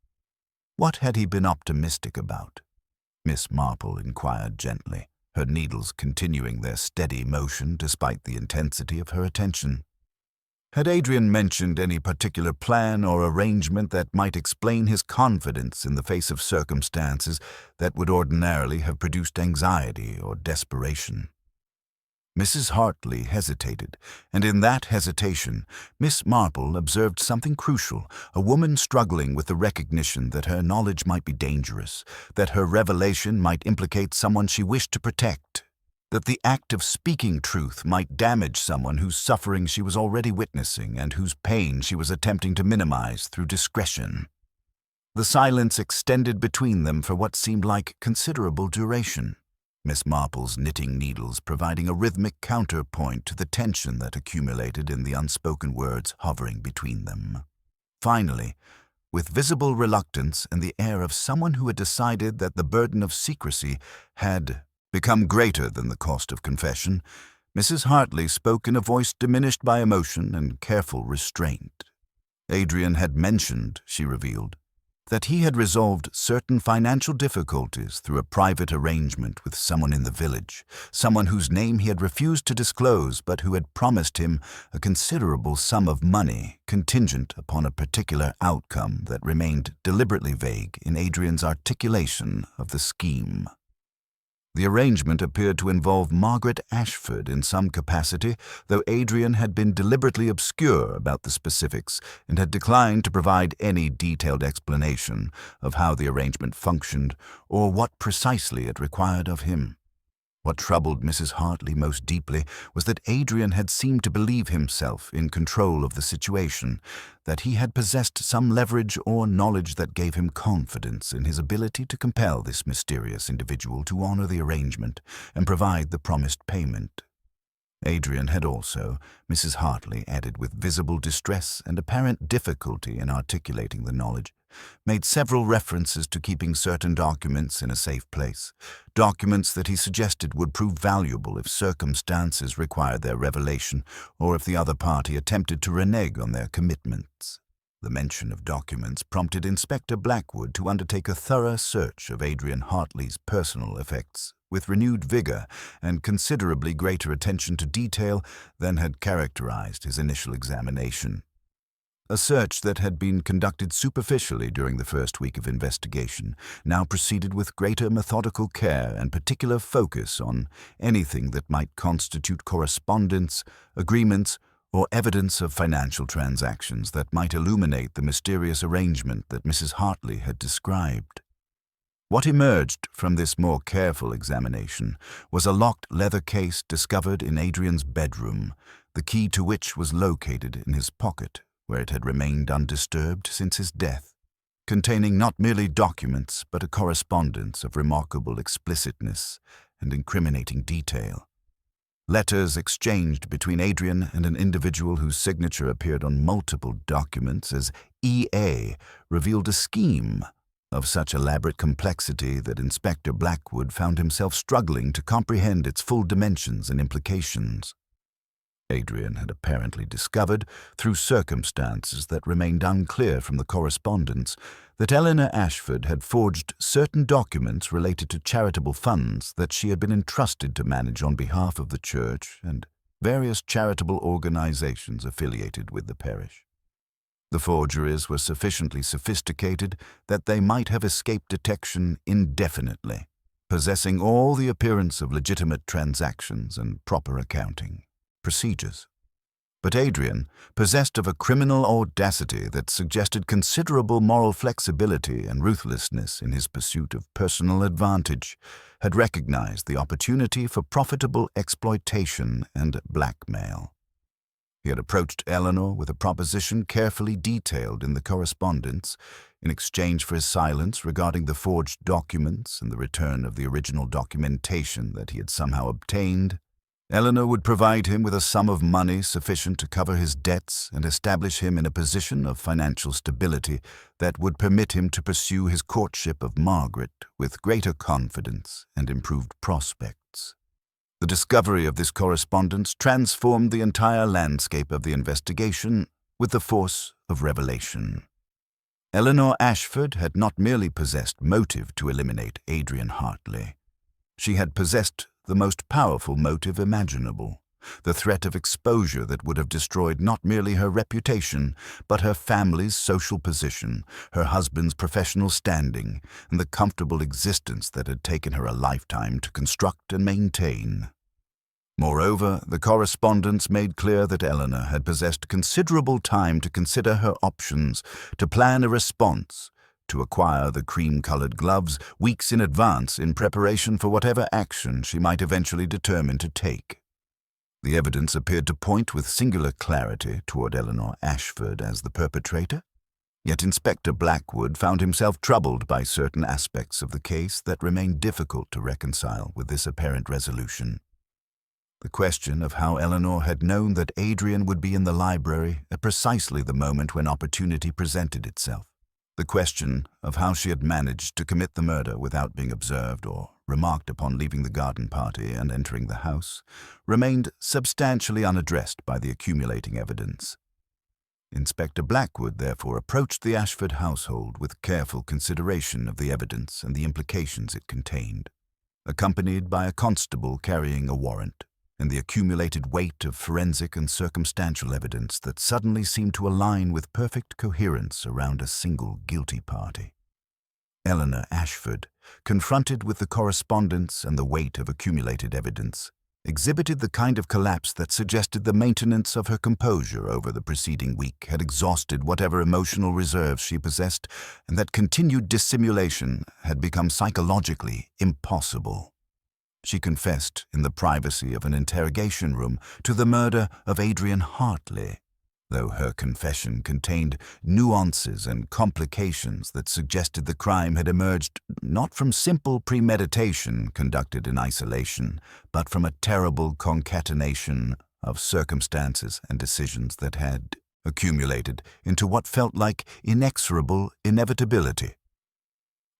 What had he been optimistic about? Miss Marple inquired gently, her needles continuing their steady motion despite the intensity of her attention. Had Adrian mentioned any particular plan or arrangement that might explain his confidence in the face of circumstances that would ordinarily have produced anxiety or desperation? Mrs. Hartley hesitated, and in that hesitation, Miss Marple observed something crucial, a woman struggling with the recognition that her knowledge might be dangerous, that her revelation might implicate someone she wished to protect, that the act of speaking truth might damage someone whose suffering she was already witnessing and whose pain she was attempting to minimize through discretion. The silence extended between them for what seemed like considerable duration, Miss Marple's knitting needles providing a rhythmic counterpoint to the tension that accumulated in the unspoken words hovering between them. Finally, with visible reluctance and the air of someone who had decided that the burden of secrecy had become greater than the cost of confession, Mrs. Hartley spoke in a voice diminished by emotion and careful restraint. Adrian had mentioned, she revealed, that he had resolved certain financial difficulties through a private arrangement with someone in the village, someone whose name he had refused to disclose but who had promised him a considerable sum of money contingent upon a particular outcome that remained deliberately vague in Adrian's articulation of the scheme. The arrangement appeared to involve Margaret Ashford in some capacity, though Adrian had been deliberately obscure about the specifics and had declined to provide any detailed explanation of how the arrangement functioned or what precisely it required of him. What troubled Mrs. Hartley most deeply was that Adrian had seemed to believe himself in control of the situation, that he had possessed some leverage or knowledge that gave him confidence in his ability to compel this mysterious individual to honor the arrangement and provide the promised payment. Adrian had also, Mrs. Hartley added with visible distress and apparent difficulty in articulating the knowledge, made several references to keeping certain documents in a safe place, documents that he suggested would prove valuable if circumstances required their revelation or if the other party attempted to renege on their commitments. The mention of documents prompted Inspector Blackwood to undertake a thorough search of Adrian Hartley's personal effects with renewed vigor and considerably greater attention to detail than had characterized his initial examination. A search that had been conducted superficially during the first week of investigation now proceeded with greater methodical care and particular focus on anything that might constitute correspondence, agreements, or evidence of financial transactions that might illuminate the mysterious arrangement that Mrs. Hartley had described. What emerged from this more careful examination was a locked leather case discovered in Adrian's bedroom, the key to which was located in his pocket, where it had remained undisturbed since his death, containing not merely documents but a correspondence of remarkable explicitness and incriminating detail. Letters exchanged between Adrian and an individual whose signature appeared on multiple documents as E.A. revealed a scheme of such elaborate complexity that Inspector Blackwood found himself struggling to comprehend its full dimensions and implications. Adrian had apparently discovered, through circumstances that remained unclear from the correspondence, that Eleanor Ashford had forged certain documents related to charitable funds that she had been entrusted to manage on behalf of the church and various charitable organizations affiliated with the parish. The forgeries were sufficiently sophisticated that they might have escaped detection indefinitely, possessing all the appearance of legitimate transactions and proper accounting procedures. But Adrian, possessed of a criminal audacity that suggested considerable moral flexibility and ruthlessness in his pursuit of personal advantage, had recognized the opportunity for profitable exploitation and blackmail. He had approached Eleanor with a proposition carefully detailed in the correspondence. In exchange for his silence regarding the forged documents and the return of the original documentation that he had somehow obtained, Eleanor would provide him with a sum of money sufficient to cover his debts and establish him in a position of financial stability that would permit him to pursue his courtship of Margaret with greater confidence and improved prospects. The discovery of this correspondence transformed the entire landscape of the investigation with the force of revelation. Eleanor Ashford had not merely possessed motive to eliminate Adrian Hartley. She had possessed the most powerful motive imaginable, the threat of exposure that would have destroyed not merely her reputation, but her family's social position, her husband's professional standing, and the comfortable existence that had taken her a lifetime to construct and maintain. Moreover, the correspondence made clear that Eleanor had possessed considerable time to consider her options, to plan a response, to acquire the cream-colored gloves weeks in advance in preparation for whatever action she might eventually determine to take. The evidence appeared to point with singular clarity toward Eleanor Ashford as the perpetrator, yet Inspector Blackwood found himself troubled by certain aspects of the case that remained difficult to reconcile with this apparent resolution. The question of how Eleanor had known that Adrian would be in the library at precisely the moment when opportunity presented itself. The question of how she had managed to commit the murder without being observed or remarked upon leaving the garden party and entering the house remained substantially unaddressed by the accumulating evidence. Inspector Blackwood therefore approached the Ashford household with careful consideration of the evidence and the implications it contained, accompanied by a constable carrying a warrant, and the accumulated weight of forensic and circumstantial evidence that suddenly seemed to align with perfect coherence around a single guilty party. Eleanor Ashford, confronted with the correspondence and the weight of accumulated evidence, exhibited the kind of collapse that suggested the maintenance of her composure over the preceding week had exhausted whatever emotional reserves she possessed, and that continued dissimulation had become psychologically impossible. She confessed in the privacy of an interrogation room to the murder of Adrian Hartley, though her confession contained nuances and complications that suggested the crime had emerged not from simple premeditation conducted in isolation, but from a terrible concatenation of circumstances and decisions that had accumulated into what felt like inexorable inevitability.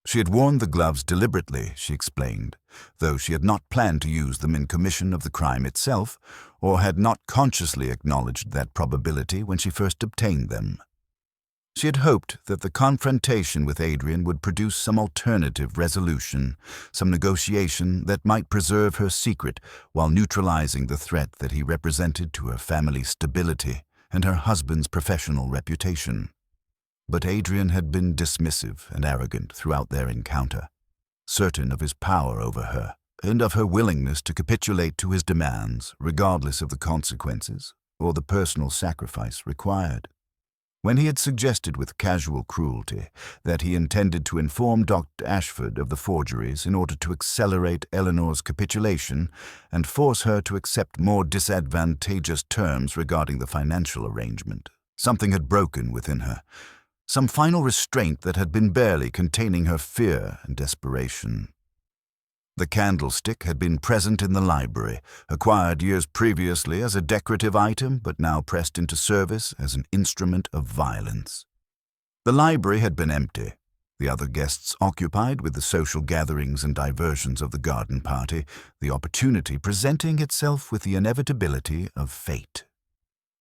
She had worn the gloves deliberately, she explained, though she had not planned to use them in commission of the crime itself, or had not consciously acknowledged that probability when she first obtained them. She had hoped that the confrontation with Adrian would produce some alternative resolution, some negotiation that might preserve her secret while neutralizing the threat that he represented to her family's stability and her husband's professional reputation. But Adrian had been dismissive and arrogant throughout their encounter, certain of his power over her and of her willingness to capitulate to his demands regardless of the consequences or the personal sacrifice required. When he had suggested with casual cruelty that he intended to inform Dr. Ashford of the forgeries in order to accelerate Eleanor's capitulation and force her to accept more disadvantageous terms regarding the financial arrangement, something had broken within her, some final restraint that had been barely containing her fear and desperation. The candlestick had been present in the library, acquired years previously as a decorative item but now pressed into service as an instrument of violence. The library had been empty, the other guests occupied with the social gatherings and diversions of the garden party, the opportunity presenting itself with the inevitability of fate.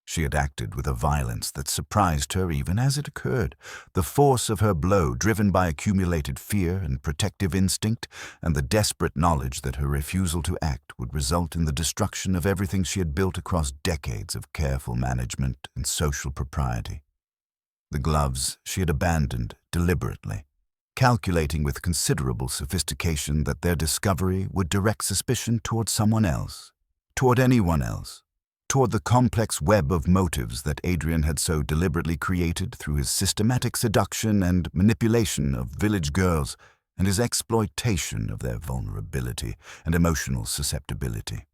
She had acted with a violence that surprised her even as it occurred, the force of her blow driven by accumulated fear and protective instinct, and the desperate knowledge that her refusal to act would result in the destruction of everything she had built across decades of careful management and social propriety. The gloves she had abandoned deliberately, calculating with considerable sophistication that their discovery would direct suspicion toward someone else, toward anyone else, toward the complex web of motives that Adrian had so deliberately created through his systematic seduction and manipulation of village girls and his exploitation of their vulnerability and emotional susceptibility.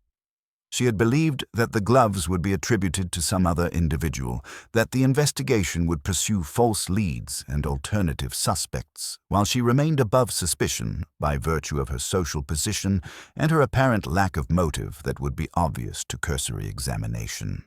She had believed that the gloves would be attributed to some other individual, that the investigation would pursue false leads and alternative suspects, while she remained above suspicion by virtue of her social position and her apparent lack of motive that would be obvious to cursory examination.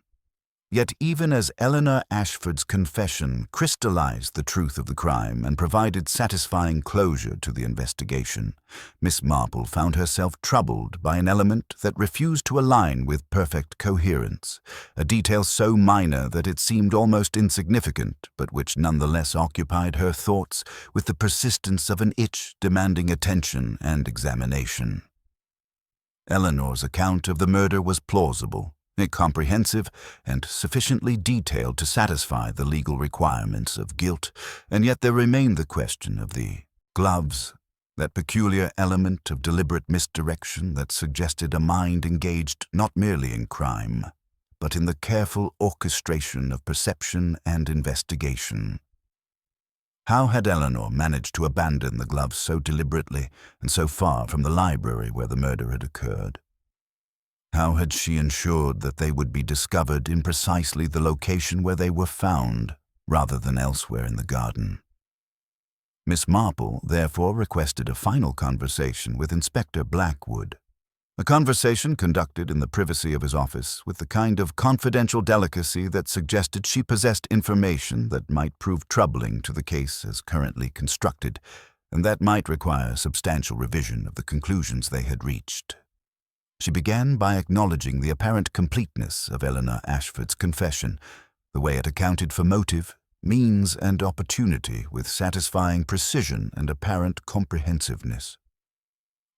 Yet even as Eleanor Ashford's confession crystallized the truth of the crime and provided satisfying closure to the investigation, Miss Marple found herself troubled by an element that refused to align with perfect coherence, a detail so minor that it seemed almost insignificant, but which nonetheless occupied her thoughts with the persistence of an itch demanding attention and examination. Eleanor's account of the murder was plausible, comprehensive, and sufficiently detailed to satisfy the legal requirements of guilt, and yet there remained the question of the gloves, that peculiar element of deliberate misdirection that suggested a mind engaged not merely in crime, but in the careful orchestration of perception and investigation. How had Eleanor managed to abandon the gloves so deliberately and so far from the library where the murder had occurred? How had she ensured that they would be discovered in precisely the location where they were found, rather than elsewhere in the garden? Miss Marple therefore requested a final conversation with Inspector Blackwood, a conversation conducted in the privacy of his office with the kind of confidential delicacy that suggested she possessed information that might prove troubling to the case as currently constructed, and that might require substantial revision of the conclusions they had reached. She began by acknowledging the apparent completeness of Eleanor Ashford's confession, the way it accounted for motive, means, and opportunity with satisfying precision and apparent comprehensiveness.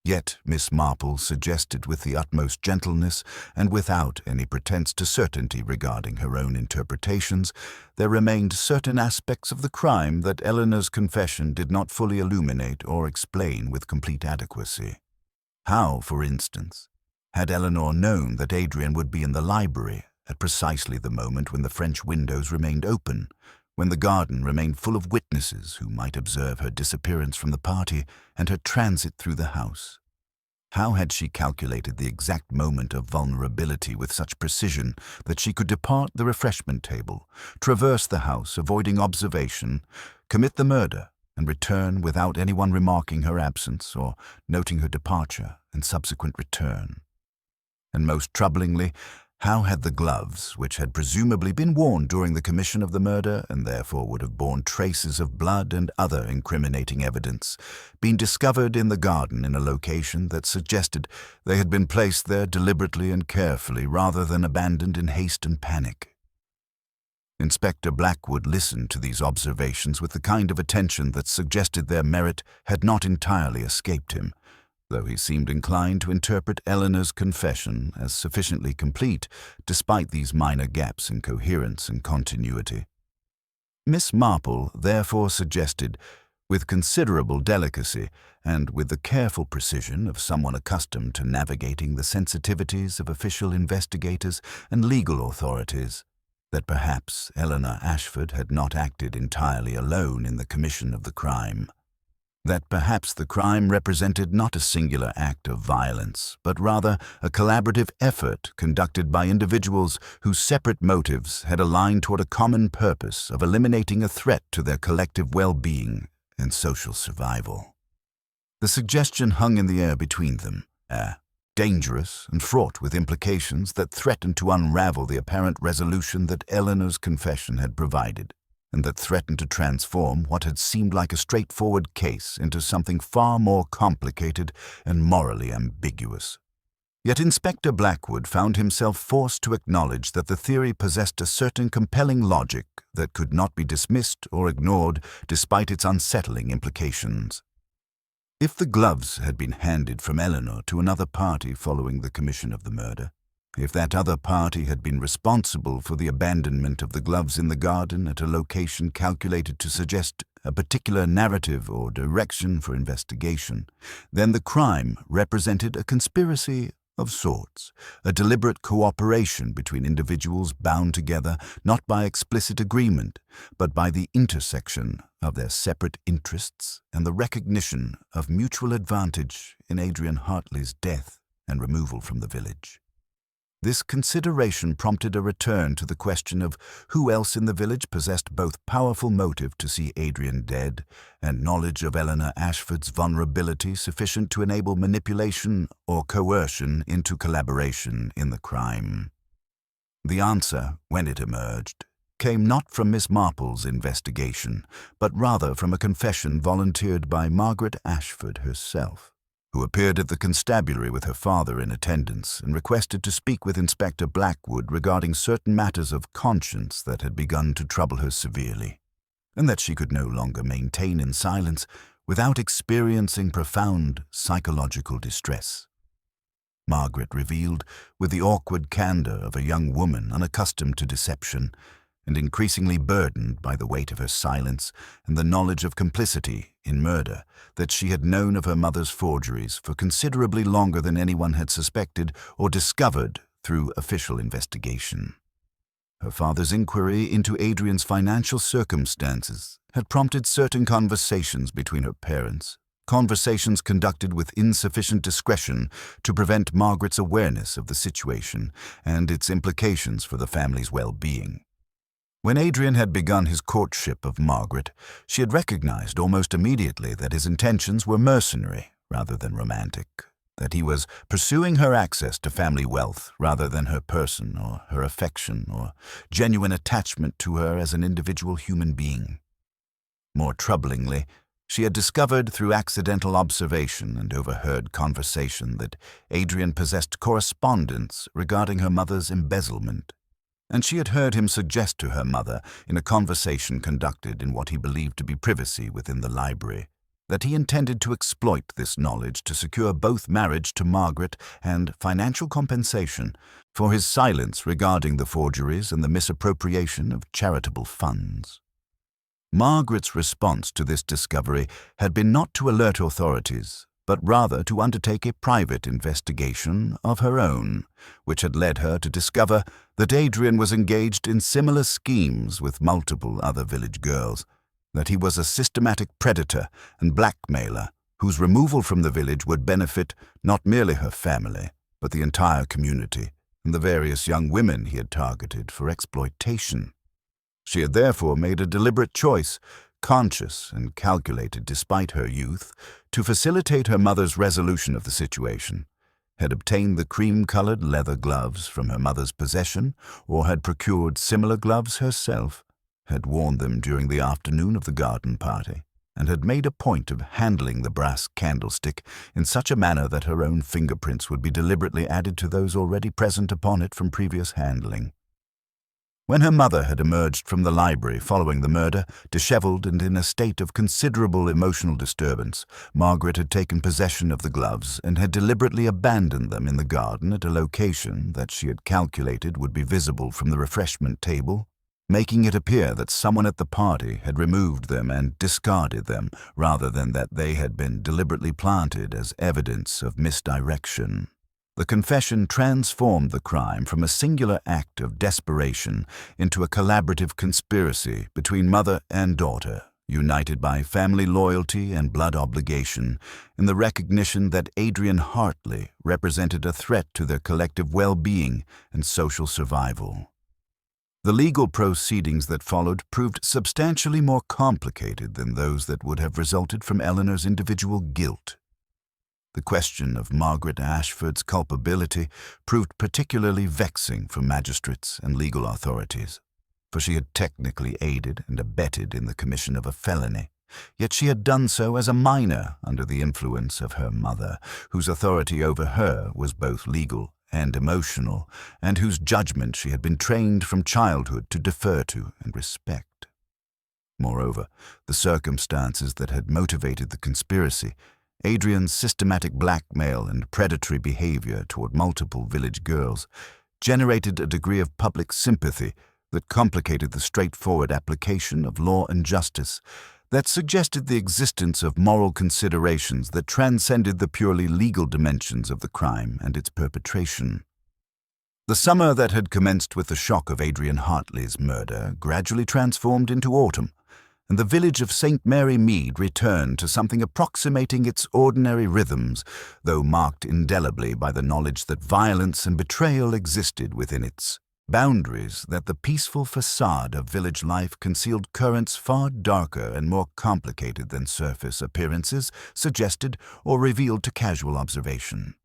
Yet Miss Marple suggested with the utmost gentleness and without any pretense to certainty regarding her own interpretations, there remained certain aspects of the crime that Eleanor's confession did not fully illuminate or explain with complete adequacy. How, for instance, had Eleanor known that Adrian would be in the library at precisely the moment when the French windows remained open, when the garden remained full of witnesses who might observe her disappearance from the party and her transit through the house? How had she calculated the exact moment of vulnerability with such precision that she could depart the refreshment table, traverse the house, avoiding observation, commit the murder, and return without anyone remarking her absence or noting her departure and subsequent return? And most troublingly, how had the gloves, which had presumably been worn during the commission of the murder and therefore would have borne traces of blood and other incriminating evidence, been discovered in the garden in a location that suggested they had been placed there deliberately and carefully rather than abandoned in haste and panic? Inspector Blackwood listened to these observations with the kind of attention that suggested their merit had not entirely escaped him, though he seemed inclined to interpret Eleanor's confession as sufficiently complete, despite these minor gaps in coherence and continuity. Miss Marple therefore suggested, with considerable delicacy and with the careful precision of someone accustomed to navigating the sensitivities of official investigators and legal authorities, that perhaps Eleanor Ashford had not acted entirely alone in the commission of the crime. That perhaps the crime represented not a singular act of violence, but rather a collaborative effort conducted by individuals whose separate motives had aligned toward a common purpose of eliminating a threat to their collective well-being and social survival. The suggestion hung in the air between them, dangerous and fraught with implications that threatened to unravel the apparent resolution that Eleanor's confession had provided, and that threatened to transform what had seemed like a straightforward case into something far more complicated and morally ambiguous. Yet Inspector Blackwood found himself forced to acknowledge that the theory possessed a certain compelling logic that could not be dismissed or ignored despite its unsettling implications. If the gloves had been handed from Eleanor to another party following the commission of the murder, if that other party had been responsible for the abandonment of the gloves in the garden at a location calculated to suggest a particular narrative or direction for investigation, then the crime represented a conspiracy of sorts, a deliberate cooperation between individuals bound together not by explicit agreement, but by the intersection of their separate interests and the recognition of mutual advantage in Adrian Hartley's death and removal from the village. This consideration prompted a return to the question of who else in the village possessed both powerful motive to see Adrian dead and knowledge of Eleanor Ashford's vulnerability sufficient to enable manipulation or coercion into collaboration in the crime. The answer, when it emerged, came not from Miss Marple's investigation, but rather from a confession volunteered by Margaret Ashford herself, who appeared at the constabulary with her father in attendance and requested to speak with Inspector Blackwood regarding certain matters of conscience that had begun to trouble her severely, and that she could no longer maintain in silence without experiencing profound psychological distress. Margaret revealed, with the awkward candor of a young woman unaccustomed to deception, and increasingly burdened by the weight of her silence and the knowledge of complicity in murder, that she had known of her mother's forgeries for considerably longer than anyone had suspected or discovered through official investigation. Her father's inquiry into Adrian's financial circumstances had prompted certain conversations between her parents, conversations conducted with insufficient discretion to prevent Margaret's awareness of the situation and its implications for the family's well-being. When Adrian had begun his courtship of Margaret, she had recognized almost immediately that his intentions were mercenary rather than romantic, that he was pursuing her access to family wealth rather than her person or her affection or genuine attachment to her as an individual human being. More troublingly, she had discovered through accidental observation and overheard conversation that Adrian possessed correspondence regarding her mother's embezzlement, and she had heard him suggest to her mother, in a conversation conducted in what he believed to be privacy within the library, that he intended to exploit this knowledge to secure both marriage to Margaret and financial compensation for his silence regarding the forgeries and the misappropriation of charitable funds. Margaret's response to this discovery had been not to alert authorities, but rather to undertake a private investigation of her own, which had led her to discover that Adrian was engaged in similar schemes with multiple other village girls, that he was a systematic predator and blackmailer, whose removal from the village would benefit not merely her family, but the entire community and the various young women he had targeted for exploitation. She had therefore made a deliberate choice, conscious and calculated despite her youth, to facilitate her mother's resolution of the situation, had obtained the cream-colored leather gloves from her mother's possession, or had procured similar gloves herself, had worn them during the afternoon of the garden party, and had made a point of handling the brass candlestick in such a manner that her own fingerprints would be deliberately added to those already present upon it from previous handling. When her mother had emerged from the library following the murder, disheveled and in a state of considerable emotional disturbance, Margaret had taken possession of the gloves and had deliberately abandoned them in the garden at a location that she had calculated would be visible from the refreshment table, making it appear that someone at the party had removed them and discarded them, rather than that they had been deliberately planted as evidence of misdirection. The confession transformed the crime from a singular act of desperation into a collaborative conspiracy between mother and daughter, united by family loyalty and blood obligation, in the recognition that Adrian Hartley represented a threat to their collective well-being and social survival. The legal proceedings that followed proved substantially more complicated than those that would have resulted from Eleanor's individual guilt. The question of Margaret Ashford's culpability proved particularly vexing for magistrates and legal authorities, for she had technically aided and abetted in the commission of a felony, yet she had done so as a minor under the influence of her mother, whose authority over her was both legal and emotional, and whose judgment she had been trained from childhood to defer to and respect. Moreover, the circumstances that had motivated the conspiracy, Adrian's systematic blackmail and predatory behavior toward multiple village girls, generated a degree of public sympathy that complicated the straightforward application of law and justice, that suggested the existence of moral considerations that transcended the purely legal dimensions of the crime and its perpetration. The summer that had commenced with the shock of Adrian Hartley's murder gradually transformed into autumn, and the village of St. Mary Mead returned to something approximating its ordinary rhythms, though marked indelibly by the knowledge that violence and betrayal existed within its boundaries, that the peaceful facade of village life concealed currents far darker and more complicated than surface appearances suggested or revealed to casual observation.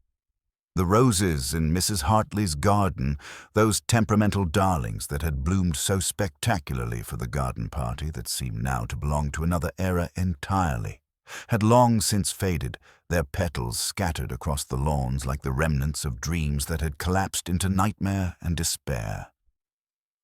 The roses in Mrs. Hartley's garden, those temperamental darlings that had bloomed so spectacularly for the garden party that seemed now to belong to another era entirely, had long since faded, their petals scattered across the lawns like the remnants of dreams that had collapsed into nightmare and despair.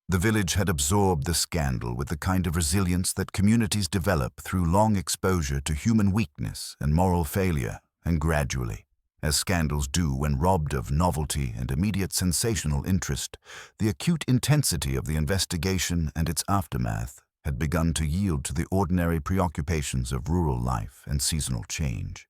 The village had absorbed the scandal with the kind of resilience that communities develop through long exposure to human weakness and moral failure, and gradually, as scandals do when robbed of novelty and immediate sensational interest, the acute intensity of the investigation and its aftermath had begun to yield to the ordinary preoccupations of rural life and seasonal change.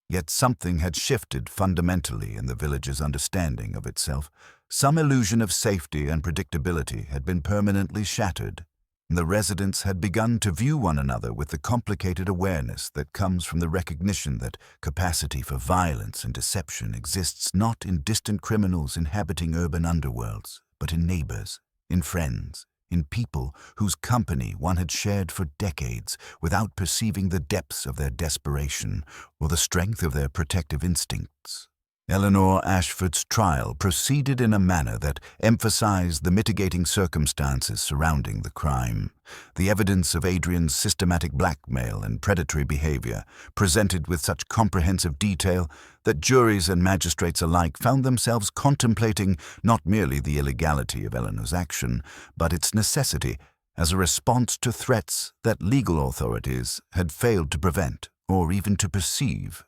Yet something had shifted fundamentally in the village's understanding of itself. Some illusion of safety and predictability had been permanently shattered. The residents had begun to view one another with the complicated awareness that comes from the recognition that capacity for violence and deception exists not in distant criminals inhabiting urban underworlds, but in neighbors, in friends, in people whose company one had shared for decades without perceiving the depths of their desperation or the strength of their protective instincts. Eleanor Ashford's trial proceeded in a manner that emphasized the mitigating circumstances surrounding the crime. The evidence of Adrian's systematic blackmail and predatory behavior, presented with such comprehensive detail that juries and magistrates alike found themselves contemplating not merely the illegality of Eleanor's action, but its necessity as a response to threats that legal authorities had failed to prevent or even to perceive.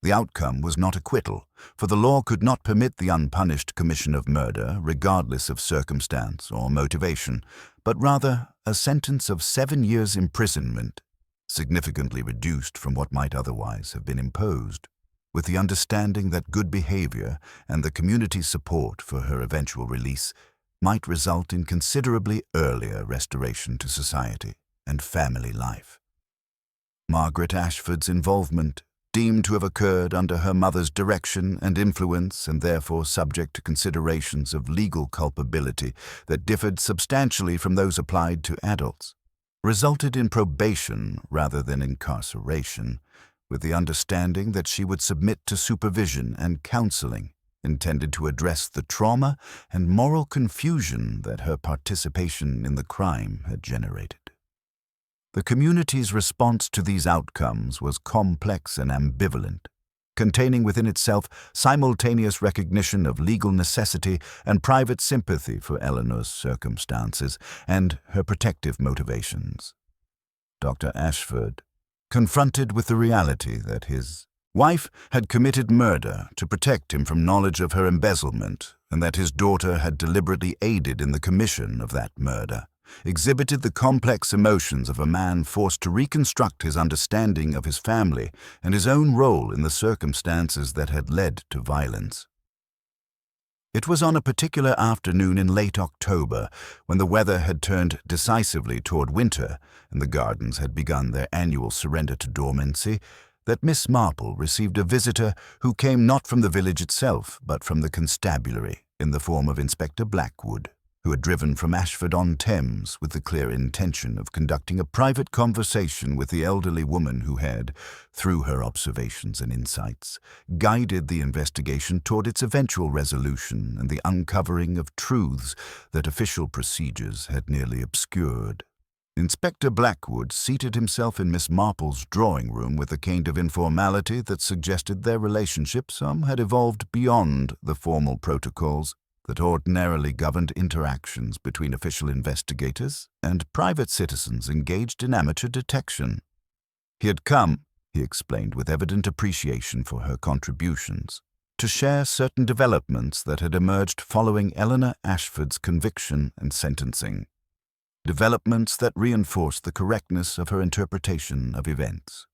The outcome was not acquittal, for the law could not permit the unpunished commission of murder, regardless of circumstance or motivation, but rather a sentence of 7 years' imprisonment, significantly reduced from what might otherwise have been imposed, with the understanding that good behavior and the community's support for her eventual release might result in considerably earlier restoration to society and family life. Margaret Ashford's involvement, deemed to have occurred under her mother's direction and influence and therefore subject to considerations of legal culpability that differed substantially from those applied to adults, resulted in probation rather than incarceration, with the understanding that she would submit to supervision and counseling intended to address the trauma and moral confusion that her participation in the crime had generated. The community's response to these outcomes was complex and ambivalent, containing within itself simultaneous recognition of legal necessity and private sympathy for Eleanor's circumstances and her protective motivations. Dr. Ashford, confronted with the reality that his wife had committed murder to protect him from knowledge of her embezzlement and that his daughter had deliberately aided in the commission of that murder, exhibited the complex emotions of a man forced to reconstruct his understanding of his family and his own role in the circumstances that had led to violence. It was on a particular afternoon in late October, when the weather had turned decisively toward winter and the gardens had begun their annual surrender to dormancy, that Miss Marple received a visitor who came not from the village itself, but from the constabulary, in the form of Inspector Blackwood, who had driven from Ashford-on-Thames with the clear intention of conducting a private conversation with the elderly woman who had, through her observations and insights, guided the investigation toward its eventual resolution and the uncovering of truths that official procedures had nearly obscured. Inspector Blackwood seated himself in Miss Marple's drawing-room with a kind of informality that suggested their relationship had evolved beyond the formal protocols that ordinarily governed interactions between official investigators and private citizens engaged in amateur detection. He had come, he explained with evident appreciation for her contributions, to share certain developments that had emerged following Eleanor Ashford's conviction and sentencing. Developments that reinforced the correctness of her interpretation of events.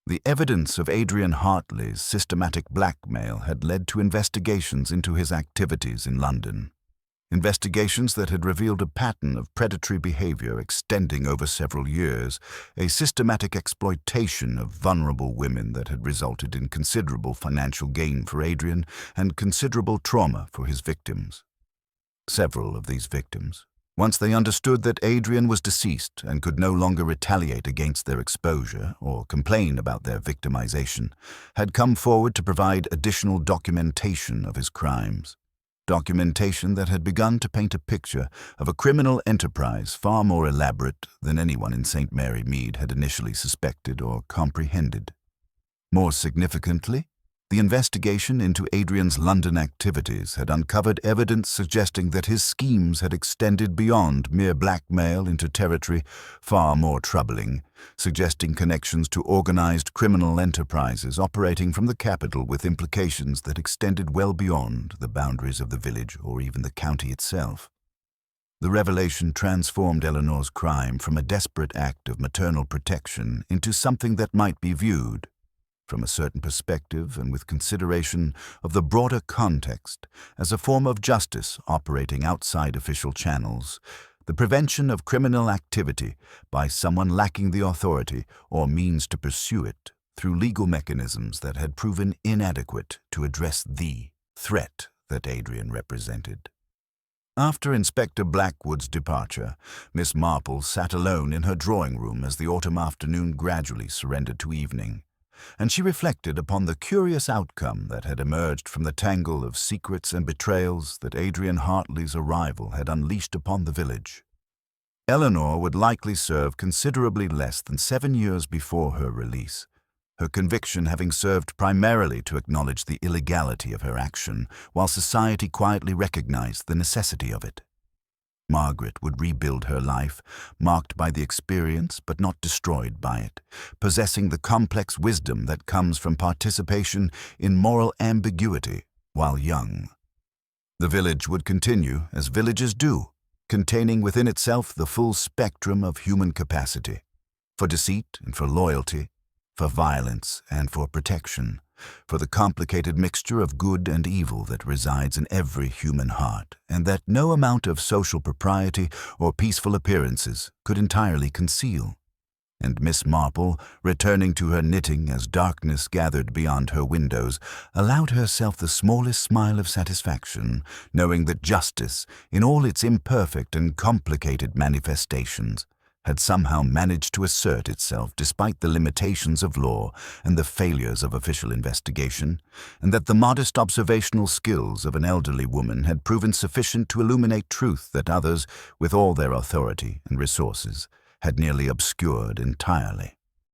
The evidence of Adrian Hartley's systematic blackmail had led to investigations into his activities in London. Investigations that had revealed a pattern of predatory behavior extending over several years, a systematic exploitation of vulnerable women that had resulted in considerable financial gain for Adrian and considerable trauma for his victims. Several of these victims, once they understood that Adrian was deceased and could no longer retaliate against their exposure or complain about their victimization, had come forward to provide additional documentation of his crimes. Documentation that had begun to paint a picture of a criminal enterprise far more elaborate than anyone in St. Mary Mead had initially suspected or comprehended. More significantly, the investigation into Adrian's London activities had uncovered evidence suggesting that his schemes had extended beyond mere blackmail into territory far more troubling, suggesting connections to organized criminal enterprises operating from the capital with implications that extended well beyond the boundaries of the village or even the county itself. The revelation transformed Eleanor's crime from a desperate act of maternal protection into something that might be viewed, from a certain perspective and with consideration of the broader context, as a form of justice operating outside official channels, the prevention of criminal activity by someone lacking the authority or means to pursue it through legal mechanisms that had proven inadequate to address the threat that Adrian represented. After Inspector Blackwood's departure, Miss Marple sat alone in her drawing-room as the autumn afternoon gradually surrendered to evening, and she reflected upon the curious outcome that had emerged from the tangle of secrets and betrayals that Adrian Hartley's arrival had unleashed upon the village. Eleanor would likely serve considerably less than 7 years before her release, her conviction having served primarily to acknowledge the illegality of her action, while society quietly recognized the necessity of it. Margaret would rebuild her life, marked by the experience but not destroyed by it, possessing the complex wisdom that comes from participation in moral ambiguity while young. The village would continue, as villages do, containing within itself the full spectrum of human capacity, for deceit and for loyalty, for violence and for protection, for the complicated mixture of good and evil that resides in every human heart, and that no amount of social propriety or peaceful appearances could entirely conceal. and Miss Marple, returning to her knitting as darkness gathered beyond her windows, allowed herself the smallest smile of satisfaction, knowing that justice, in all its imperfect and complicated manifestations, had somehow managed to assert itself despite the limitations of law and the failures of official investigation, and that the modest observational skills of an elderly woman had proven sufficient to illuminate truth that others, with all their authority and resources, had nearly obscured entirely.